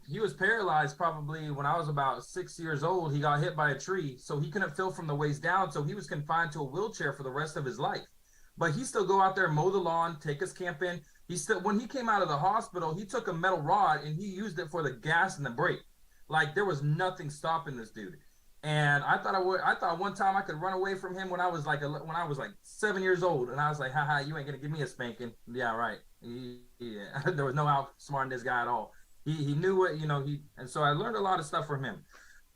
He was paralyzed probably when I was about 6 years old. He got hit by a tree, so he couldn't feel from the waist down. So he was confined to a wheelchair for the rest of his life. But he still go out there, mow the lawn, take us camping. When he came out of the hospital, he took a metal rod and he used it for the gas and the brake. Like there was nothing stopping this dude. And I thought one time I could run away from him when I was like 7 years old, and I was like, haha, you ain't gonna give me a spanking. Yeah, right. Yeah. There was no outsmarting this guy at all. He knew what, you know, and so I learned a lot of stuff from him.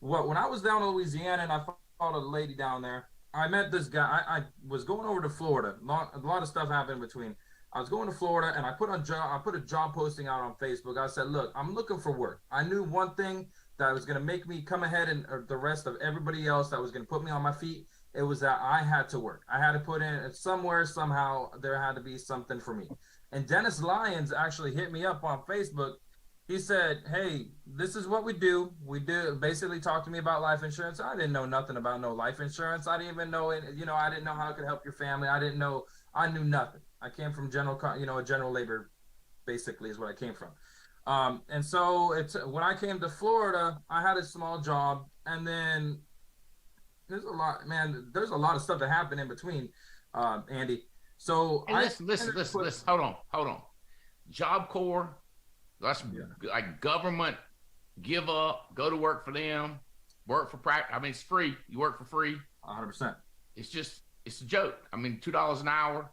When I was down in Louisiana and I followed a lady down there, I met this guy. I was going over to Florida. A lot of stuff happened in between. I was going to Florida, and I put a job posting out on Facebook. I said, look, I'm looking for work. I knew one thing that was going to make me come ahead and the rest of everybody else that was going to put me on my feet. It was that I had to work. I had to put in somewhere, somehow there had to be something for me. And Dennis Lyons actually hit me up on Facebook. He said, hey, this is what we do. We do basically talk to me about life insurance. I didn't know nothing about no life insurance. I didn't even know it. You know, I didn't know how it could help your family. I knew nothing. I came from general labor, basically is what I came from. And so when I came to Florida, I had a small job, and then there's a lot of stuff that happened in between, Andy. So listen, hold on. Job Corps, that's like government, give up, go to work for them. Work for practice. I mean, it's free. You work for free. 100%. It's a joke. I mean, $2 an hour.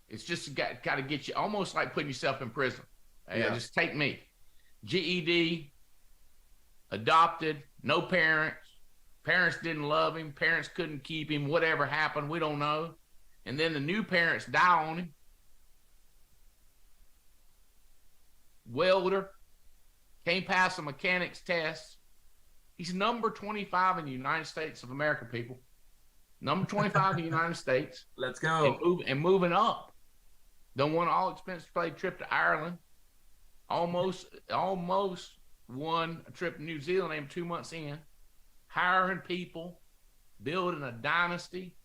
It's just got to get you almost like putting yourself in prison. Hey, just take me. GED, adopted, no parents. Parents didn't love him. Parents couldn't keep him. Whatever happened, we don't know. And then the new parents die on him. Welder, can't pass a mechanics test. He's number 25 in the United States of America, people. Number 25 in the United States. Let's go. And moving up. Done won all expense paid trip to Ireland. Almost won a trip to New Zealand. Named 2 months in. Hiring people, building a dynasty.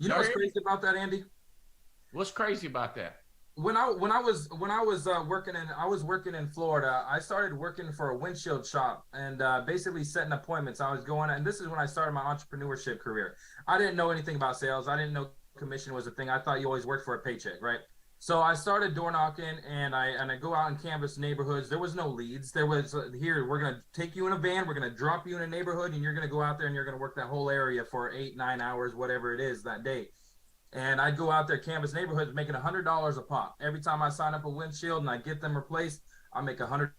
You know what's crazy about that, Andy? What's crazy about that? When I was working in Florida, I started working for a windshield shop and basically setting appointments. I was going, and this is when I started my entrepreneurship career. I didn't know anything about sales. I didn't know commission was a thing. I thought you always worked for a paycheck, right? So I started door knocking, and I go out and canvass neighborhoods. There was no leads. There was here, we're gonna take you in a van, we're gonna drop you in a neighborhood, and you're gonna go out there and you're gonna work that whole area for 8-9 hours, whatever it is that day. And I'd go out there, canvas neighborhoods, making $100 a pop. Every time I sign up a windshield and I get them replaced, I make $100.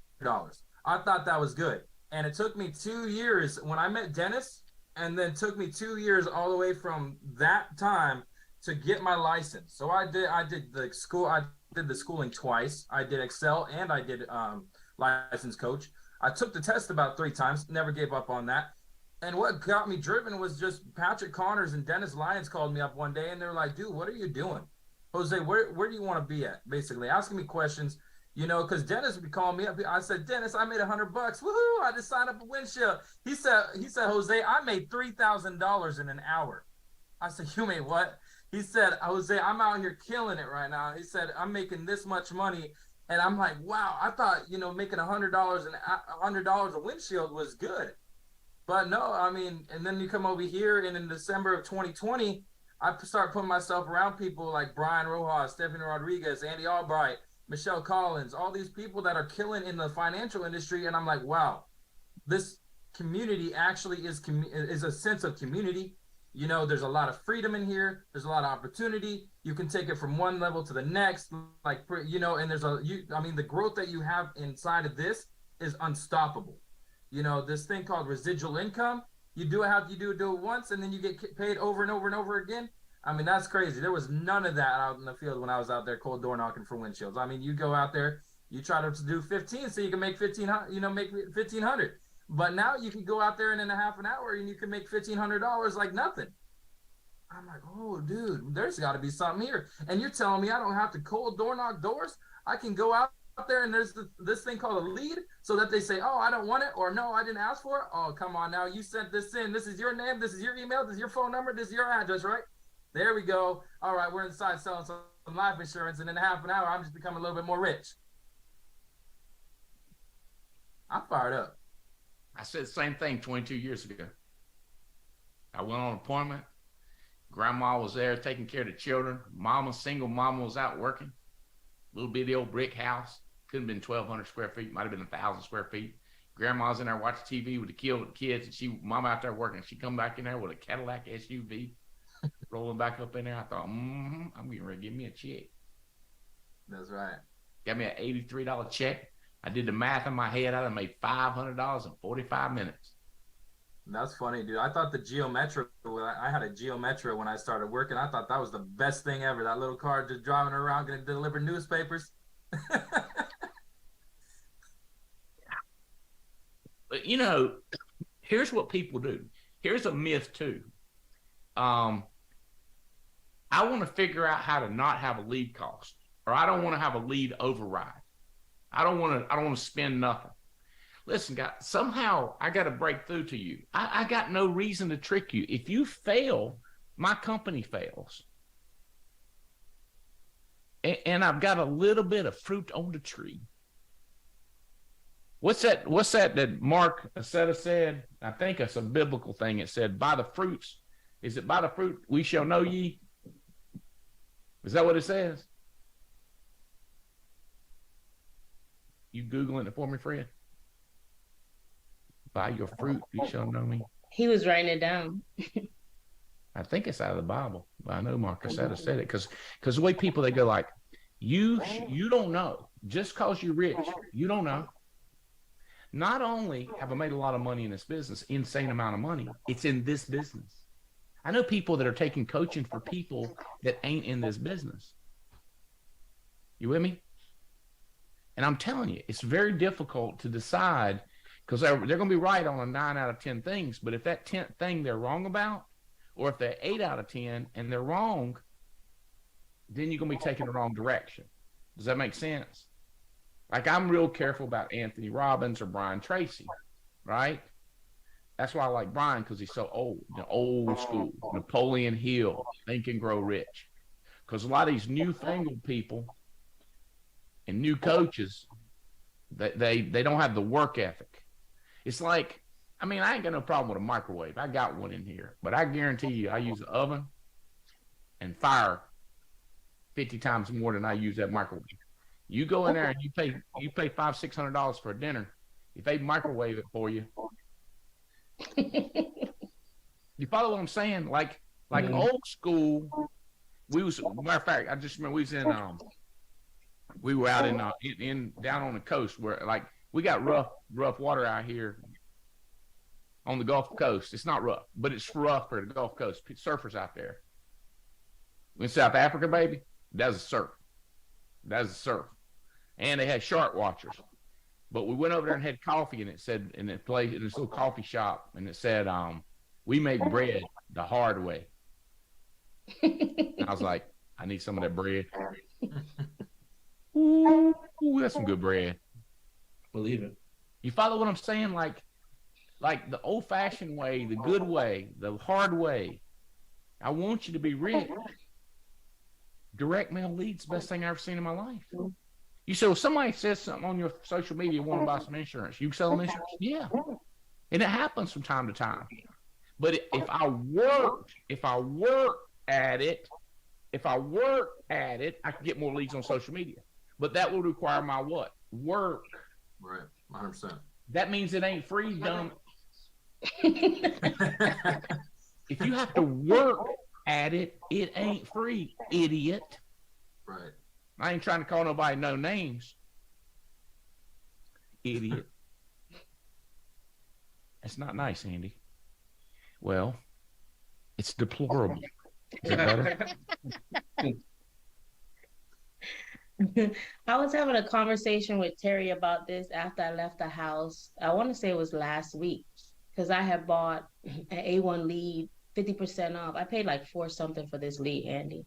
I thought that was good. And it took me 2 years when I met Dennis, and then took me 2 years all the way from that time to get my license. So I did the schooling twice. I did Excel and I did license coach. I took the test about 3 times, never gave up on that. And what got me driven was just Patrick Connors and Dennis Lyons called me up one day and they were like, dude, what are you doing? Jose, where do you want to be at? Basically asking me questions, you know, because Dennis would be calling me up. I said, Dennis, I made $100. Woohoo! I just signed up a windshield. He said, Jose, I made $3,000 in an hour. I said, you made what? He said, Jose, I'm out here killing it right now. He said, I'm making this much money. And I'm like, wow, I thought, you know, making $100 a windshield was good. But no, I mean, and then you come over here and in December of 2020, I start putting myself around people like Brian Rojas, Stephanie Rodriguez, Andy Albright, Michelle Collins, all these people that are killing in the financial industry. And I'm like, wow, this community actually is a sense of community. You know, there's a lot of freedom in here. There's a lot of opportunity. You can take it from one level to the next, like, you know, and I mean, the growth that you have inside of this is unstoppable. You know, this thing called residual income, you do it once and then you get paid over and over and over again. I mean, that's crazy. There was none of that out in the field when I was out there cold door knocking for windshields. I mean, you go out there, you try to do 15 so you can make 1,500, you know, make 1,500. But now you can go out there and in a half an hour and you can make $1,500 like nothing. I'm like, oh, dude, there's got to be something here. And you're telling me I don't have to cold door knock doors? I can go out there and there's this thing called a lead so that they say, oh, I don't want it, or no, I didn't ask for it. Oh, come on now. You sent this in. This is your name. This is your email. This is your phone number. This is your address, right? There we go. All right, we're inside selling some life insurance. And in a half an hour, I'm just becoming a little bit more rich. I'm fired up. I said the same thing 22 years ago. I went on an appointment. Grandma was there taking care of the children. Single mama was out working. Little bitty old brick house. Could have been 1,200 square feet. Might have been 1,000 square feet. Grandma's in there watching TV with the kids, and mama out there working. She come back in there with a Cadillac SUV, rolling back up in there. I thought, I'm getting ready to give me a check. That's right. Got me an $83 check. I did the math in my head. I'd have made $500 in 45 minutes. That's funny, dude. I thought the Geo Metro, I had a Geo Metro when I started working. I thought that was the best thing ever. That little car just driving around, going to deliver newspapers. But, you know, here's what people do. Here's a myth, too. I want to figure out how to not have a lead cost, or I don't want to have a lead override. I don't want to spend nothing. Listen, guys, somehow I got to break through to you. I got no reason to trick you. If you fail, my company fails. And I've got a little bit of fruit on the tree. What's that Mark Aceta said? I think it's a biblical thing. It said, by the fruits. Is it by the fruit we shall know ye? Is that what it says? You Googling it for me, Fred? by your fruit you shall know me. He was writing it down. I think it's out of the Bible. I know Marcus said it because the way people they go like, you don't know just because you're rich, you don't know. Not only have I made a lot of money in this business, insane amount of money, it's in this business. I know people that are taking coaching for people that ain't in this business. You with me? And I'm telling you, it's very difficult to decide because they're going to be right on a 9 out of 10 things. But if that 10th thing they're wrong about, or if they're 8 out of 10 and they're wrong, then you're going to be taking the wrong direction. Does that make sense? Like I'm real careful about Anthony Robbins or Brian Tracy, right? That's why I like Brian because he's so old, old school, Napoleon Hill, Think and Grow Rich. Because a lot of these newfangled people and new coaches, they don't have the work ethic. It's like, I mean, I ain't got no problem with a microwave. I got one in here, but I guarantee you I use an oven and fire 50 times more than I use that microwave. You go in there and you pay $500-$600 for a dinner. If they microwave it for you, you follow what I'm saying? Like old school. Matter of fact, I just remember we were out in down on the coast where like we got rough water out here on the Gulf Coast. It's not rough, but it's rough for the Gulf Coast. Surfers out there. In South Africa, baby, that's a surf. That's a surf. And they had shark watchers. But we went over there and had coffee, and it said in this little coffee shop, and it said, we make bread the hard way. And I was like, I need some of that bread. Ooh, that's some good bread. Believe it. You follow what I'm saying? Like the old-fashioned way, the good way, the hard way. I want you to be rich. Direct mail leads, best thing I've ever seen in my life. You say, well, somebody says something on your social media, want to buy some insurance. You sell them insurance? Yeah. And it happens from time to time. But if I work at it, I can get more leads on social media. But that will require my what? Work. Right. 100%. That means it ain't free, dumb. If you have to work at it, it ain't free, idiot. Right. I ain't trying to call nobody no names. Idiot. That's not nice, Andy. Well, it's deplorable. Is it better? I was having a conversation with Terry about this after I left the house. I want to say it was last week because I had bought an A1 lead 50% off. I paid like $4 something for this lead, Andy.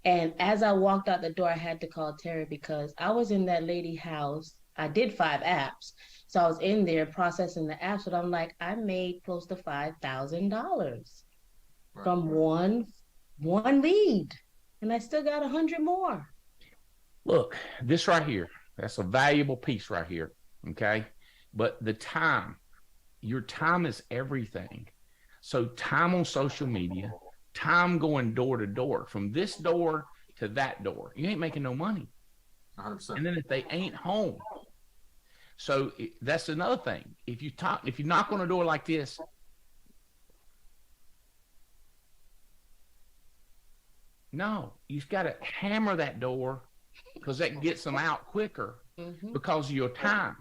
And as I walked out the door, I had to call Terry because I was in that lady's house. I did 5 apps. So I was in there processing the apps, but I'm like, I made close to $5,000 from one lead. And I still got 100 more. Look, this right here, that's a valuable piece right here. Okay. But the time, your time is everything. So time on social media, time going door to door, from this door to that door. You ain't making no money. 100%. And then if they ain't home. So that's another thing. If you knock on a door like this, no, you've got to hammer that door because that gets them out quicker because of your time.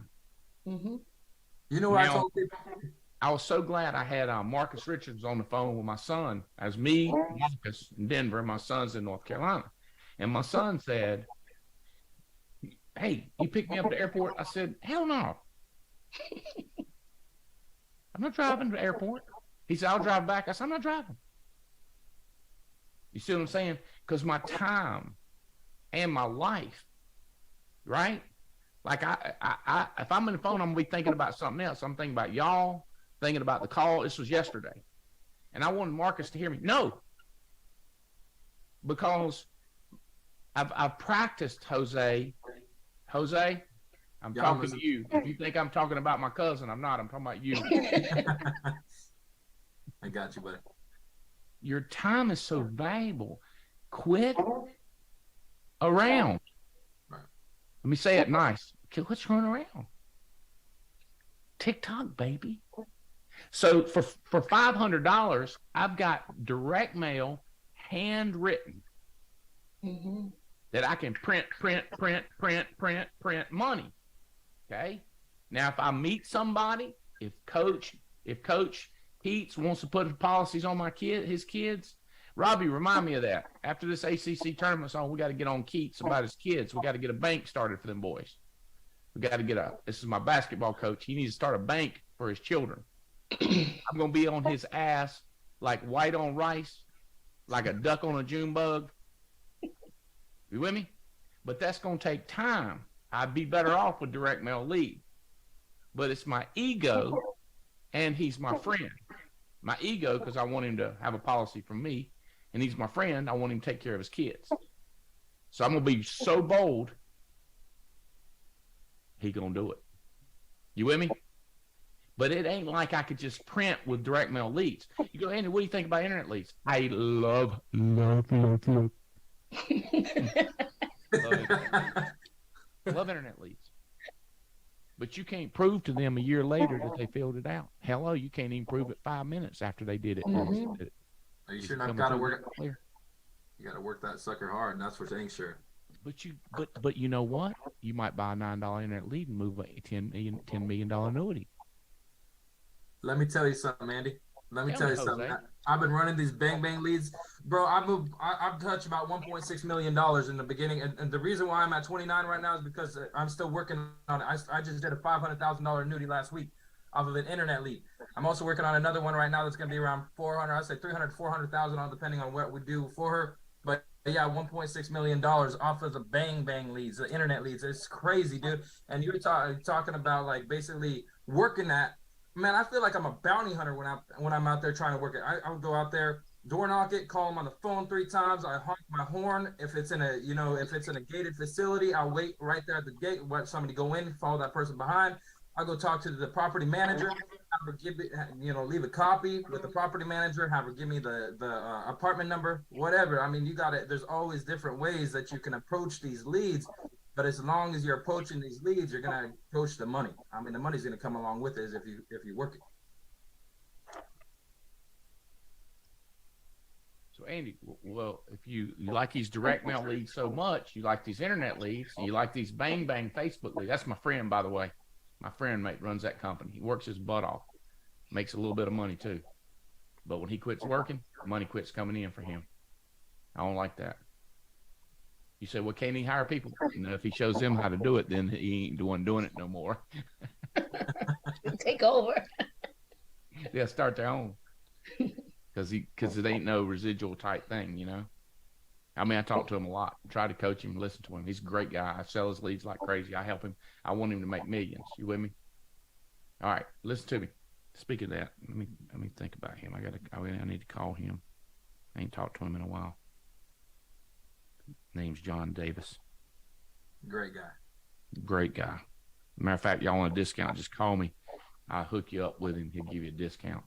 Mm-hmm. You know what I told people? I was so glad I had Marcus Richards on the phone with my son. As me, Marcus in Denver, my son's in North Carolina. And my son said, hey, you pick me up at the airport? I said, hell no. I'm not driving to the airport. He said, I'll drive back. I said, I'm not driving. You see what I'm saying? Because my time and my life, right? Like I if I'm in the phone, I'm gonna be thinking about something else. I'm thinking about y'all, thinking about the call. This was yesterday. And I wanted Marcus to hear me. No. Because I've practiced, Jose. Jose, I'm talking to you. If you think I'm talking about my cousin, I'm not. I'm talking about you. I got you, buddy. Your time is so valuable. Quit around. Right. Let me say it nice. Quit running around. TikTok, baby. So for $500, I've got direct mail, handwritten, that I can print money. Okay. Now, if I meet somebody, if Coach Heats wants to put policies on his kids, Robbie, remind me of that. After this ACC tournament's on, we got to get on Keats about his kids. We got to get a bank started for them boys. We got to get this is my basketball coach. He needs to start a bank for his children. I'm going to be on his ass like white on rice, like a duck on a June bug. You with me? But that's going to take time. I'd be better off with direct mail lead. But it's my ego, and he's my friend. My ego, because I want him to have a policy from me, and he's my friend. I want him to take care of his kids. So I'm going to be so bold, he going to do it. You with me? But it ain't like I could just print with direct mail leads. You go, Andy, what do you think about internet leads? I love. Love internet leads. But you can't prove to them a year later that they filled it out. Hello, you can't even prove it 5 minutes after they did it. Are you sure not got to work? You got to work that sucker hard, and that's for dang sure. But you know what? You might buy a $9 internet lead and move a $10 million annuity. Let me tell you something, Andy. Let me tell you something. I've been running these bang bang leads, bro. I've touched about $1.6 million in the beginning, and the reason why I'm at 29 right now is because I'm still working on it. I just did a $500,000 annuity last week off of an internet lead. I'm also working on another one right now that's going to be around 400. I say 300, 400,000, on depending on what we do for her. But yeah, $1.6 million off of the bang bang leads, the internet leads. It's crazy, dude. And you're talking about like basically working that. Man, I feel like I'm a bounty hunter when I'm out there trying to work it. I would go out there, door knock it, call them on the phone 3 times. I honk my horn. If it's in a gated facility, I'll wait right there at the gate, let somebody go in, follow that person behind. I'll go talk to the property manager, have her give it, leave a copy with the property manager, have her give me the apartment number, whatever. I mean, there's always different ways that you can approach these leads. But as long as you're approaching these leads, you're gonna approach the money. I mean, the money's gonna come along with it if you work it. So Andy, well, if you like these direct mail leads so much, you like these internet leads, and you like these bang bang Facebook leads. That's my friend, by the way. My friend mate runs that company. He works his butt off, makes a little bit of money too. But when he quits working, money quits coming in for him. I don't like that. You say, well, can't he hire people? If he shows them how to do it, then he ain't the one doing it no more. Take over. They'll start their own. Because it ain't no residual type thing, I mean, I talk to him a lot. Try to coach him, listen to him. He's a great guy. I sell his leads like crazy. I help him. I want him to make millions. You with me? All right, listen to me. Speaking of that, let me think about him. I need to call him. I ain't talked to him in a while. Name's John Davis. Great guy. Great guy. Matter of fact, y'all want a discount, just call me. I'll hook you up with him. He'll give you a discount.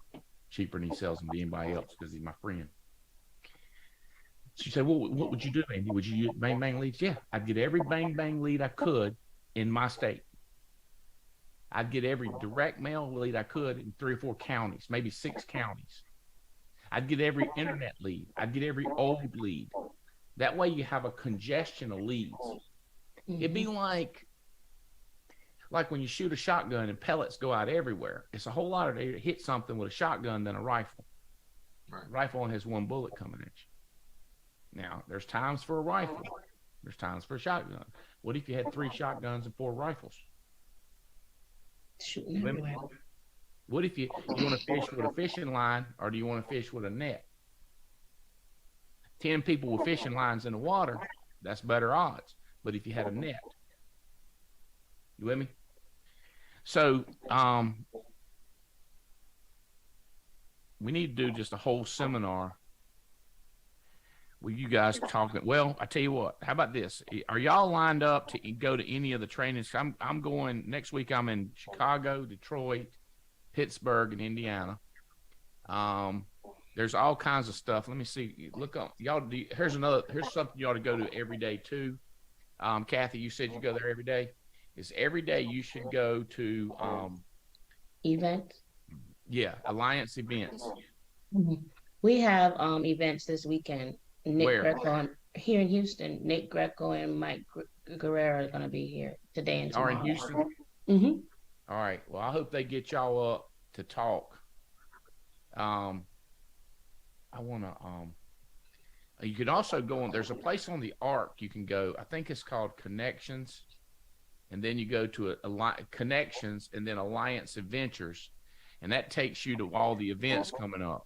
Cheaper than he sells them to anybody else because he's my friend. She said, well, what would you do, Andy? Would you use bang bang leads? Yeah, I'd get every bang bang lead I could in my state. I'd get every direct mail lead I could in 3 or 4 counties, maybe 6 counties. I'd get every internet lead. I'd get every old lead. That way you have a congestion of leads. It'd be like when you shoot a shotgun and pellets go out everywhere. It's a whole lot of to hit something with a shotgun than a rifle. Right. A rifle only has 1 bullet coming at you. Now, there's times for a rifle. There's times for a shotgun. What if you had 3 shotguns and 4 rifles? Shooting everywhere. What if you want to fish with a fishing line, or do you want to fish with a net? 10 people with fishing lines in the water, that's better odds. But if you had a net, you with me? So, we need to do just a whole seminar with you guys talking. Well, I tell you what, how about this? Are y'all lined up to go to any of the trainings? I'm going next week. I'm in Chicago, Detroit, Pittsburgh, and Indiana. There's all kinds of stuff. Let me see. Look up. Here's something you ought to go to every day too. Kathy, you said you go there every day. It's every day you should go to Event. Yeah, Alliance events. Mhm. We have events this weekend. Nick Where? Greco here in Houston. Nick Greco and Mike Guerrero are going to be here today and Y'all are in tomorrow. Houston? Mm-hmm. All right. Well, I hope they get y'all up to talk. I want to you can also go on, there's a place on the Arc you can go. I think it's called Connections. And then you go to Connections and then Alliance Adventures. And that takes you to all the events coming up.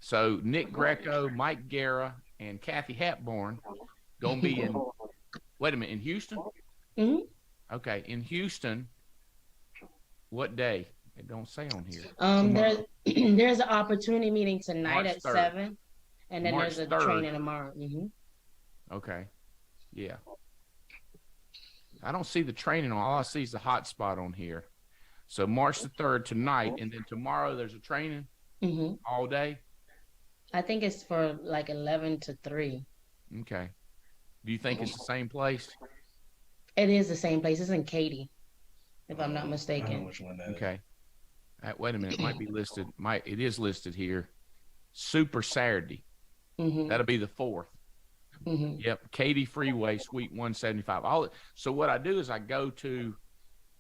So Nick Greco, Mike Guerra, and Kathy Hepburn gonna be in. Wait a minute, in Houston? Mm-hmm. Okay, in Houston. What day? It don't say on here. There's an opportunity meeting tonight March at 3rd. 7, and then March there's a 3rd. training tomorrow. Mm-hmm. Okay, yeah. I don't see the training on. All I see is the hotspot on here. So March the 3rd tonight, and then tomorrow there's a training all day. I think it's for like 11 to 3. Okay. Do you think it's the same place? It is the same place. It's in Katy, if I'm not I don't know mistaken. which one that is. Okay. Wait a minute. It might be listed. It is listed here. Super Saturday. That'll be the 4th. Yep. Katy Freeway, Suite 175. So what I do is I go to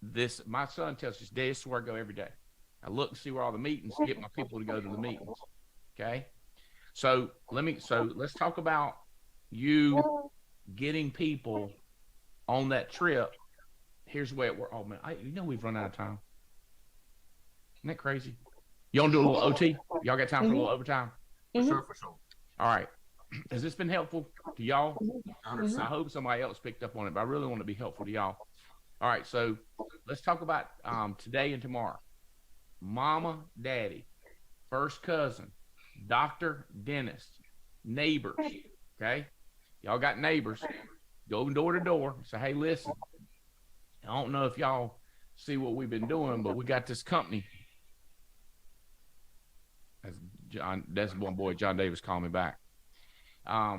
this. My son tells us, "Dad, this is where I go every day. I look and see where all the meetings, get my people to go to the meetings." Okay. So let's talk about you getting people on that trip. Here's the way it works. Oh man, we've run out of time. Isn't that crazy? You want to do a little OT? Y'all got time for a little overtime? For sure. All right. Has this been helpful to y'all? 100%. I hope somebody else picked up on it, but I really want to be helpful to y'all. All right, so let's talk about today and tomorrow. Mama, daddy, first cousin, doctor, dentist, neighbors. Okay, y'all got neighbors. Go door to door. Say, hey, listen. I don't know if y'all see what we've been doing, but we got this company. That's one boy, John Davis, called me back. I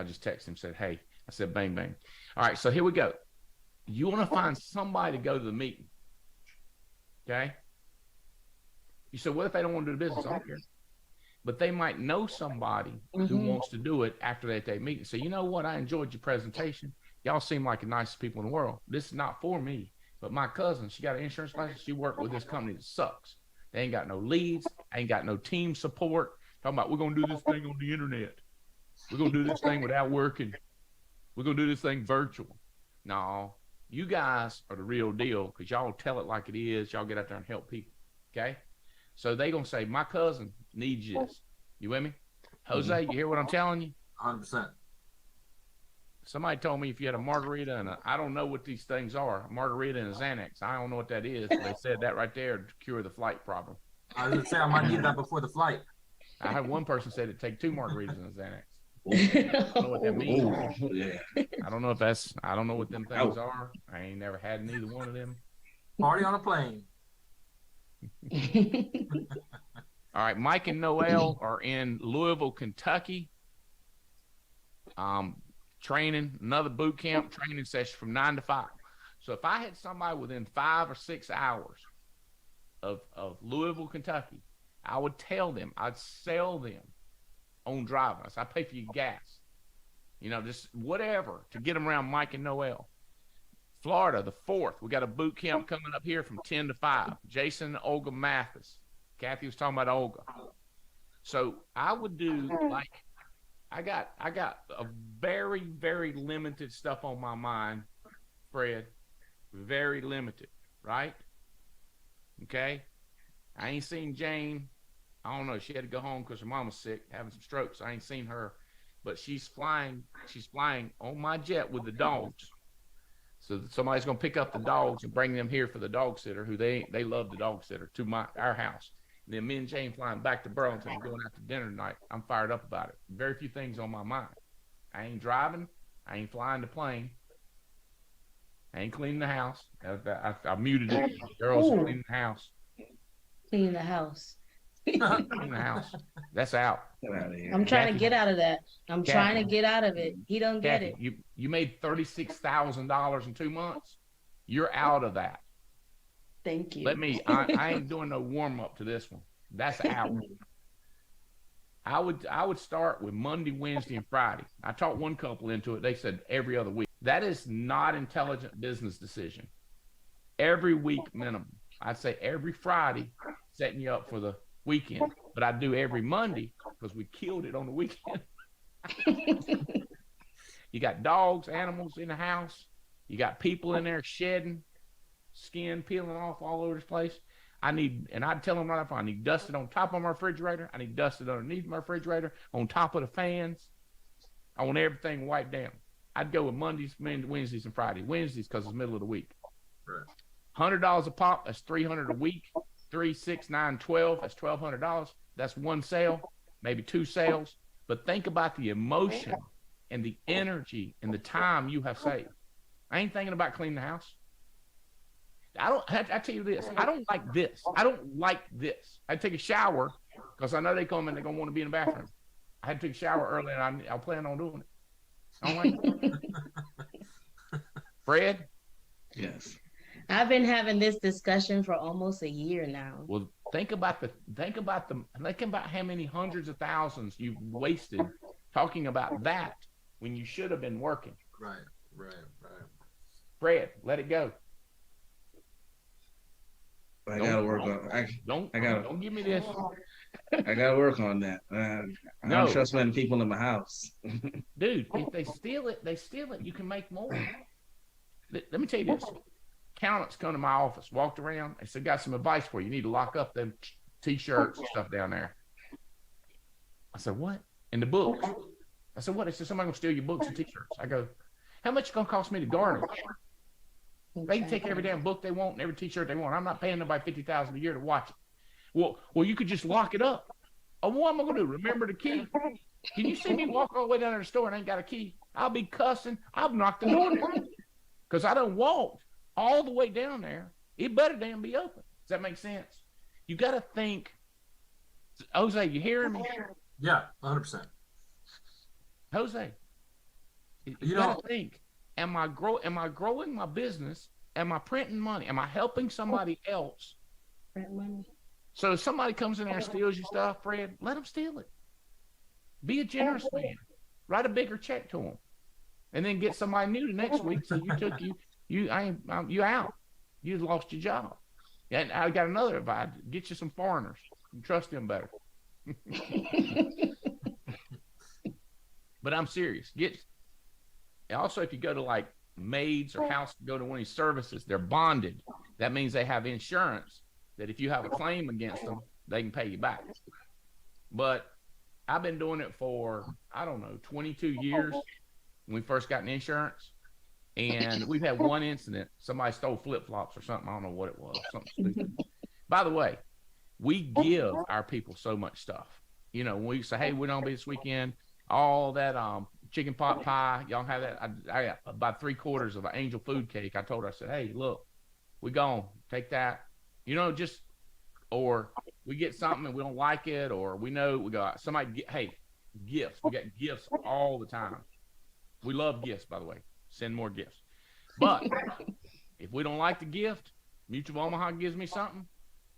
just texted him, said, hey. I said, bang, bang. All right, so here we go. You want to find somebody to go to the meeting. Okay? You said, what if they don't want to do the business? I don't care. But they might know somebody who wants to do it after that meeting. So, you know what? I enjoyed your presentation. Y'all seem like the nicest people in the world. This is not for me. But my cousin, she got an insurance license. She worked with this company that sucks. They ain't got no leads. Ain't got no team support. Talking about, we're going to do this thing on the internet. We're going to do this thing without working. We're going to do this thing virtual. No, you guys are the real deal because y'all tell it like it is. Y'all get out there and help people. Okay? So they going to say, my cousin needs this. You with me? Jose, you hear what I'm telling you? 100%. Somebody told me if you had a margarita and I don't know what these things are, a margarita and a Xanax. I don't know what that is. They said that right there to cure the flight problem. I was going to say I might need that before the flight. I had one person said it'd take 2 margaritas and a Xanax. I don't know what that means. I don't know I don't know what them things are. I ain't never had neither one of them. Party on a plane. All right, Mike and Noel are in Louisville, Kentucky. Training, another boot camp training session from 9 to 5. So if I had somebody within 5 or 6 hours of Louisville, Kentucky, I would tell them, I'd sell them on driving. I pay for your gas. Just whatever to get them around Mike and Noel. Florida, the 4th, we got a boot camp coming up here from 10 to 5. Jason and Olga Mathis. Kathy was talking about Olga. So I would do like, I got a very, very limited stuff on my mind, Fred. Very limited, right? Okay. I ain't seen Jane. I don't know. She had to go home because her mom was sick, having some strokes. I ain't seen her, but she's flying on my jet with the dogs. So somebody's gonna pick up the dogs and bring them here for the dog sitter, who they love the dog sitter, to our house. And then me and Jane flying back to Burlington and going out to dinner tonight. I'm fired up about it. Very few things on my mind. I ain't driving. I ain't flying the plane. I ain't cleaning the house. I muted it. Girls are cleaning the house. Clean the house. Clean the house. That's out. I'm trying to get out of that. I'm Kathy, trying to get out of it. He don't get Kathy, it. You made $36,000 in 2 months. You're out of that. Thank you. I ain't doing no warm up to this one. That's out. I would start with Monday, Wednesday, and Friday. I taught one couple into it. They said every other week. That is not intelligent business decision. Every week minimum. I'd say every Friday, setting you up for the weekend. But I do every Monday because we killed it on the weekend. You got dogs, animals in the house. You got people in there shedding, skin peeling off all over the place. I'd tell them right up front, I need dusted on top of my refrigerator. I need dusted underneath my refrigerator, on top of the fans. I want everything wiped down. I'd go with Mondays, Wednesdays, and Fridays. Wednesdays because it's the middle of the week. Right. $100 a pop, that's $300 a week. 3, 6, 9, 12, that's $1,200. That's one sale, maybe 2 sales. But think about the emotion and the energy and the time you have saved. I ain't thinking about cleaning the house. I tell you this, I don't like this. I don't like this. I take a shower because I know they come and they're going to want to be in the bathroom. I had to take a shower early and I'll plan on doing it. I don't like it. Fred? Yes. I've been having this discussion for almost a year now. Well, think about how many hundreds of thousands you've wasted talking about that when you should have been working. Right. Fred, let it go. I gotta work on. Don't give me this. I gotta work on that. I don't trust many people in my house. Dude, if they steal it, they steal it. You can make more. Let me tell you this. Accountants come to my office, walked around. They said, got some advice for you. You need to lock up them T-shirts and stuff down there. I said, what? And the books. I said, what? They said, somebody gonna steal your books and T-shirts. I go, how much it gonna cost me to garnish? They can take every damn book they want and every T-shirt they want. I'm not paying nobody $50,000 a year to watch it. Well, you could just lock it up. Oh, what am I gonna do? Remember the key? Can you see me walk all the way down to the store and ain't got a key? I'll be cussing. I've knocked the door down because I done walked all the way down there. It better damn be open. Does that make sense? You got to think. Jose, you hearing me? Yeah, 100%. Jose, you got to think. Am I growing my business? Am I printing money? Am I helping somebody else? Print money. So if somebody comes in there and steals your stuff, Fred, let them steal it. Be a generous man. Write a bigger check to them, and then get somebody new the next week. So you out. You lost your job. And I got another advice: get you some foreigners. You trust them better. But I'm serious. Also, if you go to like maids or house, go to one of these services, they're bonded. That means they have insurance that if you have a claim against them, they can pay you back. But I've been doing it for, 22 years when we first got an insurance. And we've had one incident. Somebody stole flip-flops or something. I don't know what it was. Something stupid. By the way, we give our people so much stuff. You know, when we say, hey, we're going to be this weekend, all that chicken pot pie, y'all have that. I got about 3/4 of an angel food cake. I told her, I said, hey, look, we gone. Take that. You know, or we get something and we don't like it, or we know we got gifts. We got gifts all the time. We love gifts, by the way. Send more gifts. But if we don't like the gift, Mutual of Omaha gives me something,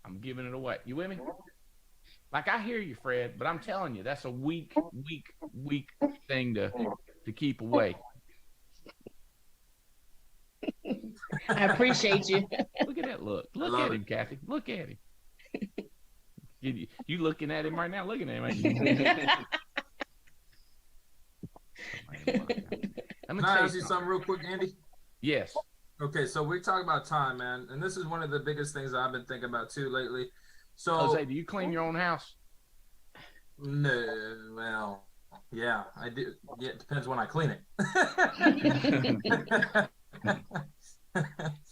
I'm giving it away. You with me? Like, I hear you, Fred, but I'm telling you, that's a weak thing to keep away. I appreciate you. Look at that look. Look at him, Kathy. Look at him. You looking at him right now? Looking at him, ain't you? Can I ask you something real quick, Andy? Yes. Okay, so we talk about time, man, and this is one of the biggest things I've been thinking about too lately. So, Jose, do you clean your own house? No, well, yeah, I do. Yeah, it depends when I clean it.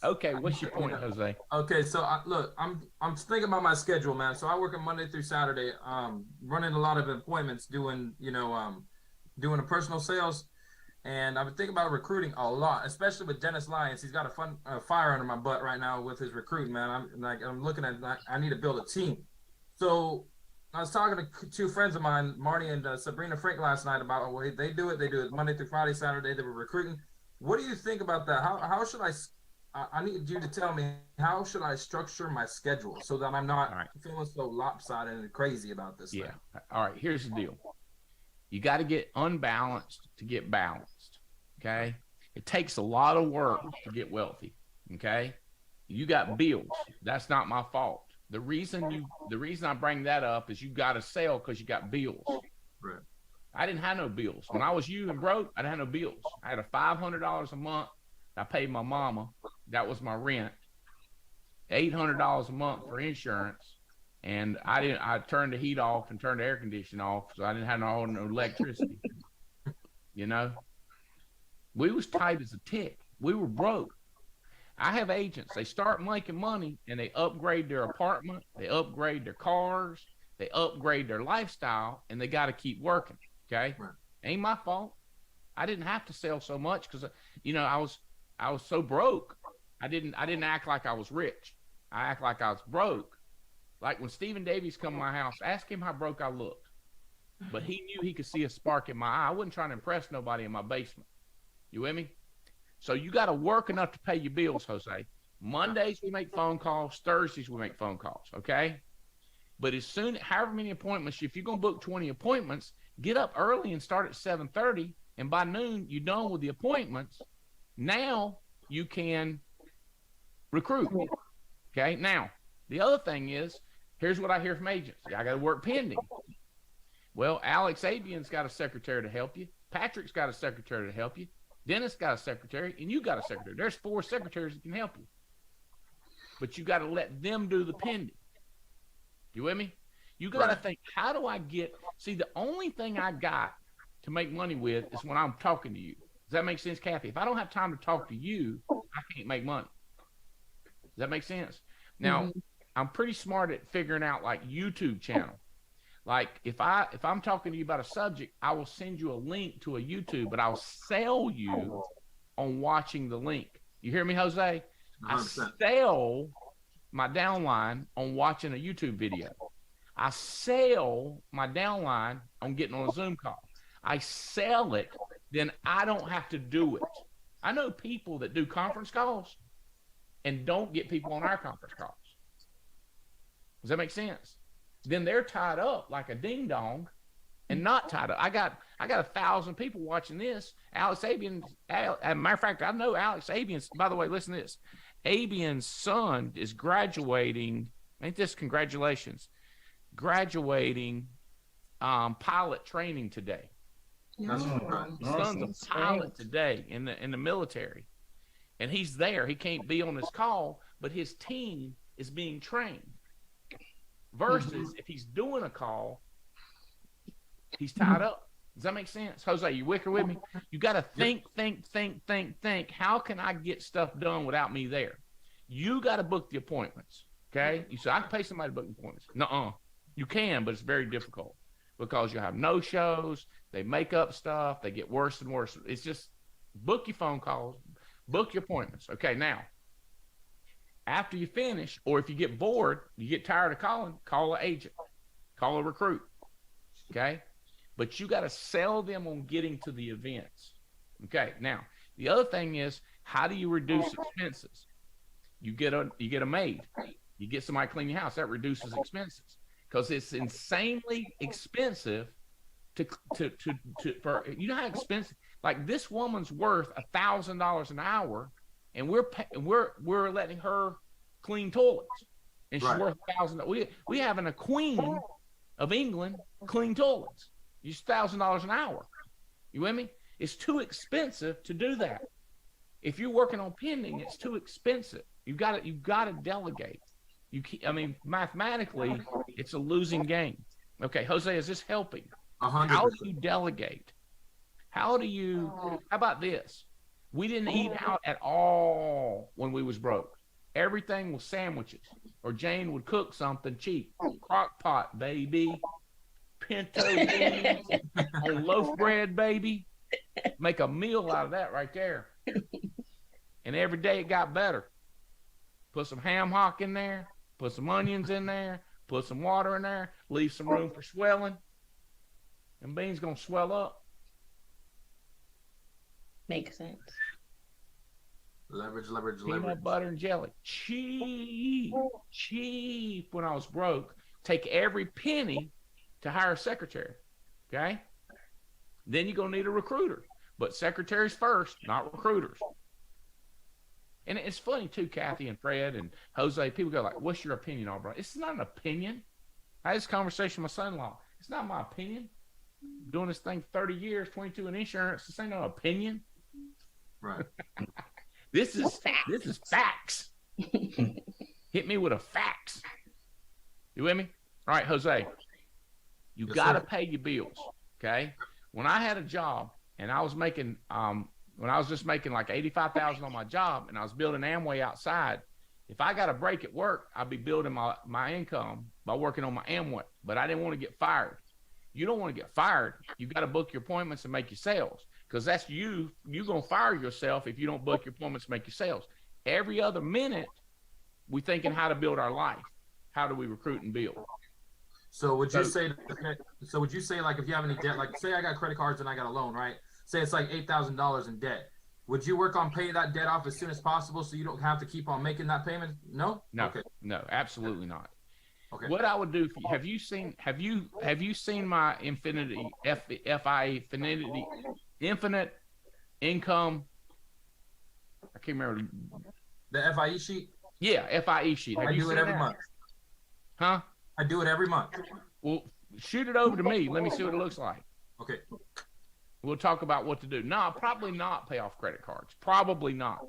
Okay, what's your point, Jose? Okay, so I'm thinking about my schedule, man. So I work on Monday through Saturday, running a lot of appointments, doing a personal sales. And I've been thinking about recruiting a lot, especially with Dennis Lyons. He's got a fire under my butt right now with his recruiting, man. I'm looking at, I need to build a team. So I was talking to 2 friends of mine, Marty and Sabrina Frank, last night about, they do it Monday through Friday, Saturday. They were recruiting. What do you think about that? How should I I need you to tell me, how should I structure my schedule so that I'm not feeling so lopsided and crazy about this Yeah. thing? All right. Here's the deal. You got to get unbalanced to get balanced. Okay. It takes a lot of work to get wealthy. Okay. You got bills. That's not my fault. The reason I bring that up is you got to sell because you got bills. Right. I didn't have no bills. When I was you and broke, I didn't have no bills. I had a $500 a month. I paid my mama. That was my rent. $800 a month for insurance. And I turned the heat off and turned the air conditioning off, so I didn't have no electricity. You know, we was tight as a tick. We were broke. I have agents. They start making money and they upgrade their apartment, they upgrade their cars, they upgrade their lifestyle, and they got to keep working. Okay, Right. Ain't my fault. I didn't have to sell so much because, I was so broke. I didn't act like I was rich. I act like I was broke. Like when Stephen Davies come to my house, ask him how broke I looked. But he knew he could see a spark in my eye. I wasn't trying to impress nobody in my basement. You with me? So you got to work enough to pay your bills, Jose. Mondays we make phone calls. Thursdays we make phone calls. Okay. But however many appointments, if you're gonna book 20 appointments, get up early and start at 7:30, and by noon you're done with the appointments. Now you can recruit. Okay. Now the other thing is, here's what I hear from agents: I got to work pending. Well, Alex Abian's got a secretary to help you. Patrick's got a secretary to help you. Dennis got a secretary, and you got a secretary. There's 4 secretaries that can help you. But you got to let them do the pending. You with me? You got to think, how do I see, the only thing I got to make money with is when I'm talking to you. Does that make sense, Kathy? If I don't have time to talk to you, I can't make money. Does that make sense? Now, I'm pretty smart at figuring out like YouTube channel. Like if I'm talking to you about a subject, I will send you a link to a YouTube, but I'll sell you on watching the link. You hear me, Jose? 100%. I sell my downline on watching a YouTube video. I sell my downline on getting on a Zoom call. I sell it, then I don't have to do it. I know people that do conference calls and don't get people on our conference calls. Does that make sense? Then they're tied up like a ding dong and not tied up. I got 1,000 people watching this. Alex Abian, as a matter of fact, I know Alex Abian's, by the way, listen to this. Abian's son is graduating. Ain't this congratulations? Graduating pilot training today. That's right. His son's a pilot today in the military. And he's there. He can't be on this call, but his team is being trained. Versus if he's doing a call, he's tied up. Does that make sense? Jose, you wicker with me? You got to think. How can I get stuff done without me there? You got to book the appointments. Okay? You say, I can pay somebody to book appointments. Nuh-uh. You can, but it's very difficult because you have no shows. They make up stuff. They get worse and worse. It's just book your phone calls, book your appointments. Okay, now, after you finish, or if you get bored, you get tired of calling, call an agent, call a recruit. Okay? But you got to sell them on getting to the events. Okay. Now, the other thing is, how do you reduce expenses? You get a maid. You get somebody to clean your house. That reduces expenses because it's insanely expensive for, you know how expensive, like this woman's worth $1,000 an hour, and we're letting her clean toilets, and she's worth $1,000. We having a queen of England clean toilets. It's $1,000 an hour. You with me? It's too expensive to do that. If you're working on pending, it's too expensive. You've got to delegate. Mathematically, it's a losing game. Okay, Jose, is this helping? 100%. How do you delegate? How about this? We didn't eat out at all when we was broke. Everything was sandwiches, or Jane would cook something cheap. Crock pot, baby. Pinto beans on loaf bread, baby. Make a meal out of that right there. And every day it got better. Put some ham hock in there, put some onions in there, put some water in there, leave some room for swelling. And beans gonna swell up. Makes sense. Leverage, leverage, Peanut leverage. butter and jelly. Cheap, cheap when I was broke. Take every penny to hire a secretary. Okay? Then you're going to need a recruiter. But secretaries first, not recruiters. And it's funny too, Kathy and Fred and Jose. People go like, "What's your opinion, Albright?" It's not an opinion. I had this conversation with my son-in-law. It's not my opinion. I'm doing this thing 30 years, 22 in insurance. This ain't no opinion. Right. This is facts. Hit me with a fax. You with me? All right, Jose. You Yes, got to sir. pay your bills. Okay. When I had a job and I was making when I was just making like 85,000 on my job and I was building Amway outside, if I got a break at work, I'd be building my income by working on my Amway. But I didn't want to get fired. You don't want to get fired. You got to book your appointments and make your sales, because that's you're going to fire yourself if you don't book your appointments and make your sales. Every other minute, we're thinking how to build our life. How do we recruit and build? So would you say? So would you say, like, if you have any debt, like say I got credit cards and I got a loan, right? Say it's like $8,000 in debt. Would you work on paying that debt off as soon as possible so you don't have to keep on making that payment? No. No, Okay. no, absolutely not. Okay. What I would do for you, have you seen my infinity infinite income? I can't remember. The FIE sheet. Yeah, FIE sheet. Have I you do it seen every that? month. Huh? I do it every month. Well, shoot it over to me. Let me see what it looks like. Okay. We'll talk about what to do. No, probably not pay off credit cards. Probably not.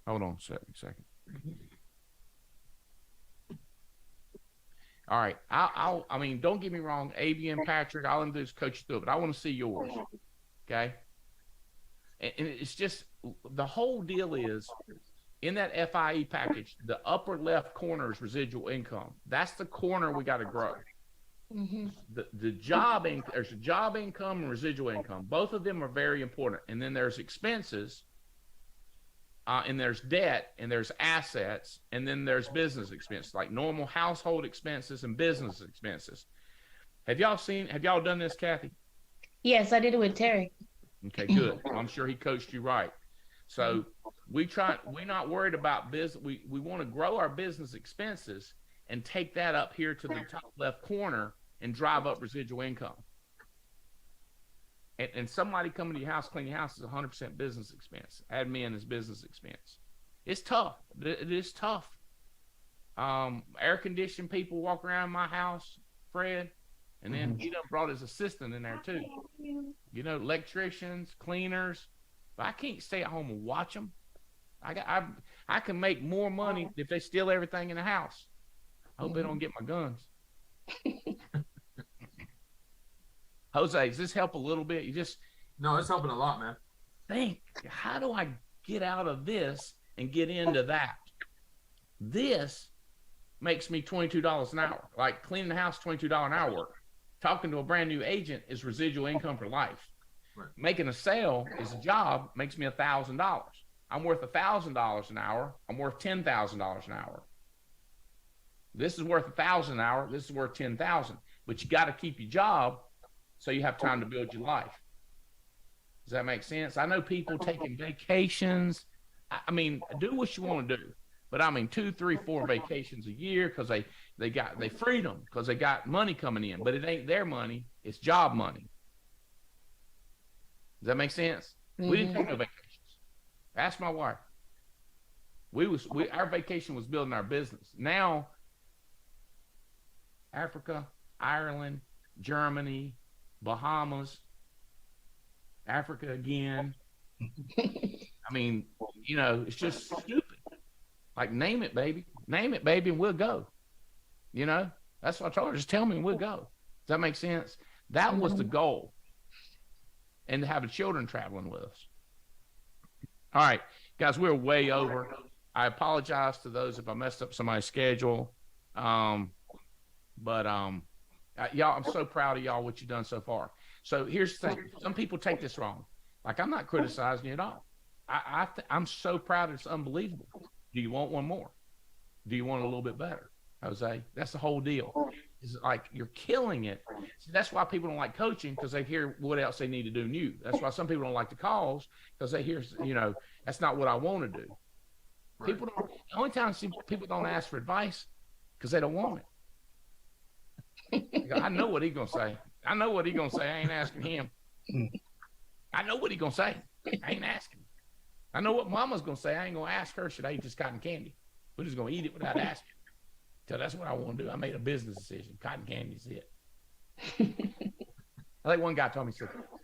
Hold on a second. All right. I mean, don't get me wrong, ABM Patrick, all I'm do is coach you through it, but I want to see yours. Okay. And it's just the whole deal is in that FIE package, the upper left corner is residual income. That's the corner we got to grow. Mm-hmm. The job there's a job income and residual income. Both of them are very important. And then there's expenses, and there's debt, and there's assets, and then there's business expenses, like normal household expenses and business expenses. Have y'all done this, Kathy? Yes, I did it with Terry. Okay, good. I'm sure he coached you right. So we're not worried about business. We want to grow our business expenses and take that up here to the top left corner and drive up residual income. And somebody coming to your house, clean your house is 100% business expense. Admin is business expense. It's tough. It is tough. Air conditioned people walk around my house, Fred, and then he done brought his assistant in there too. You know, electricians, cleaners. But I can't stay at home and watch them. I can make more money if they steal everything in the house. I hope they don't get my guns. Jose, does this help a little bit? You just No, it's helping a lot, man. think, how do I get out of this and get into that? This makes me $22 an hour. Like cleaning the house, $22 an hour work. Talking to a brand new agent is residual income for life. Right. Making a sale is a job, makes me $1,000. I'm worth $1,000 an hour. I'm worth $10,000 an hour. This is worth $1,000 an hour. This is worth $10,000. But you got to keep your job so you have time to build your life. Does that make sense? I know people taking vacations. I mean, do what you want to do. But I mean, 2, 3, 4 vacations a year because they freedom because they got money coming in. But it ain't their money. It's job money. Does that make sense? Mm-hmm. We didn't take no vacations. Ask my wife. Our vacation was building our business. Now, Africa, Ireland, Germany, Bahamas, Africa again. I mean, you know, it's just stupid. Like, name it, baby. Name it, baby, and we'll go. You know? That's what I told her. Just tell me and we'll go. Does that make sense? That was the goal. And to have the children traveling with us. All right, guys, we're way over. I apologize to those if I messed up somebody's schedule. Y'all, I'm so proud of y'all, what you've done so far. So here's the thing. Some people take this wrong. Like, I'm not criticizing you at all. I'm so proud. It's unbelievable. Do you want one more? Do you want it a little bit better, Jose? That's the whole deal. It's like you're killing it. See, that's why people don't like coaching, because they hear what else they need to do new. That's why some people don't like the calls, because they hear, that's not what I want to do. Right. People don't. The only time I see people don't ask for advice because they don't want it. I know what he's gonna say. I know what he's gonna say. I ain't asking him. I know what he's gonna say. I ain't asking. I know what Mama's gonna say. I ain't gonna ask her. Should I eat this cotton candy? We're just gonna eat it without asking. So that's what I want to do. I made a business decision. Cotton candy's it. I think one guy told me,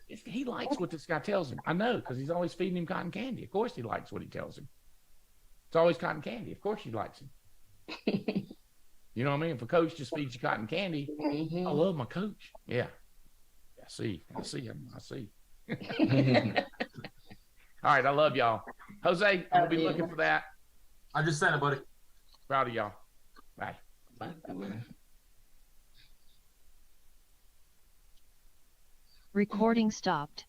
he said, he likes what this guy tells him. I know, because he's always feeding him cotton candy. Of course he likes what he tells him. It's always cotton candy. Of course he likes him. You know what I mean? If a coach just feeds you cotton candy, I love my coach. Yeah. I see him. I see. All right. I love y'all. Jose, I'm going to be looking for that. I just sent it, buddy. Proud of y'all. Bye. Bye. Recording stopped.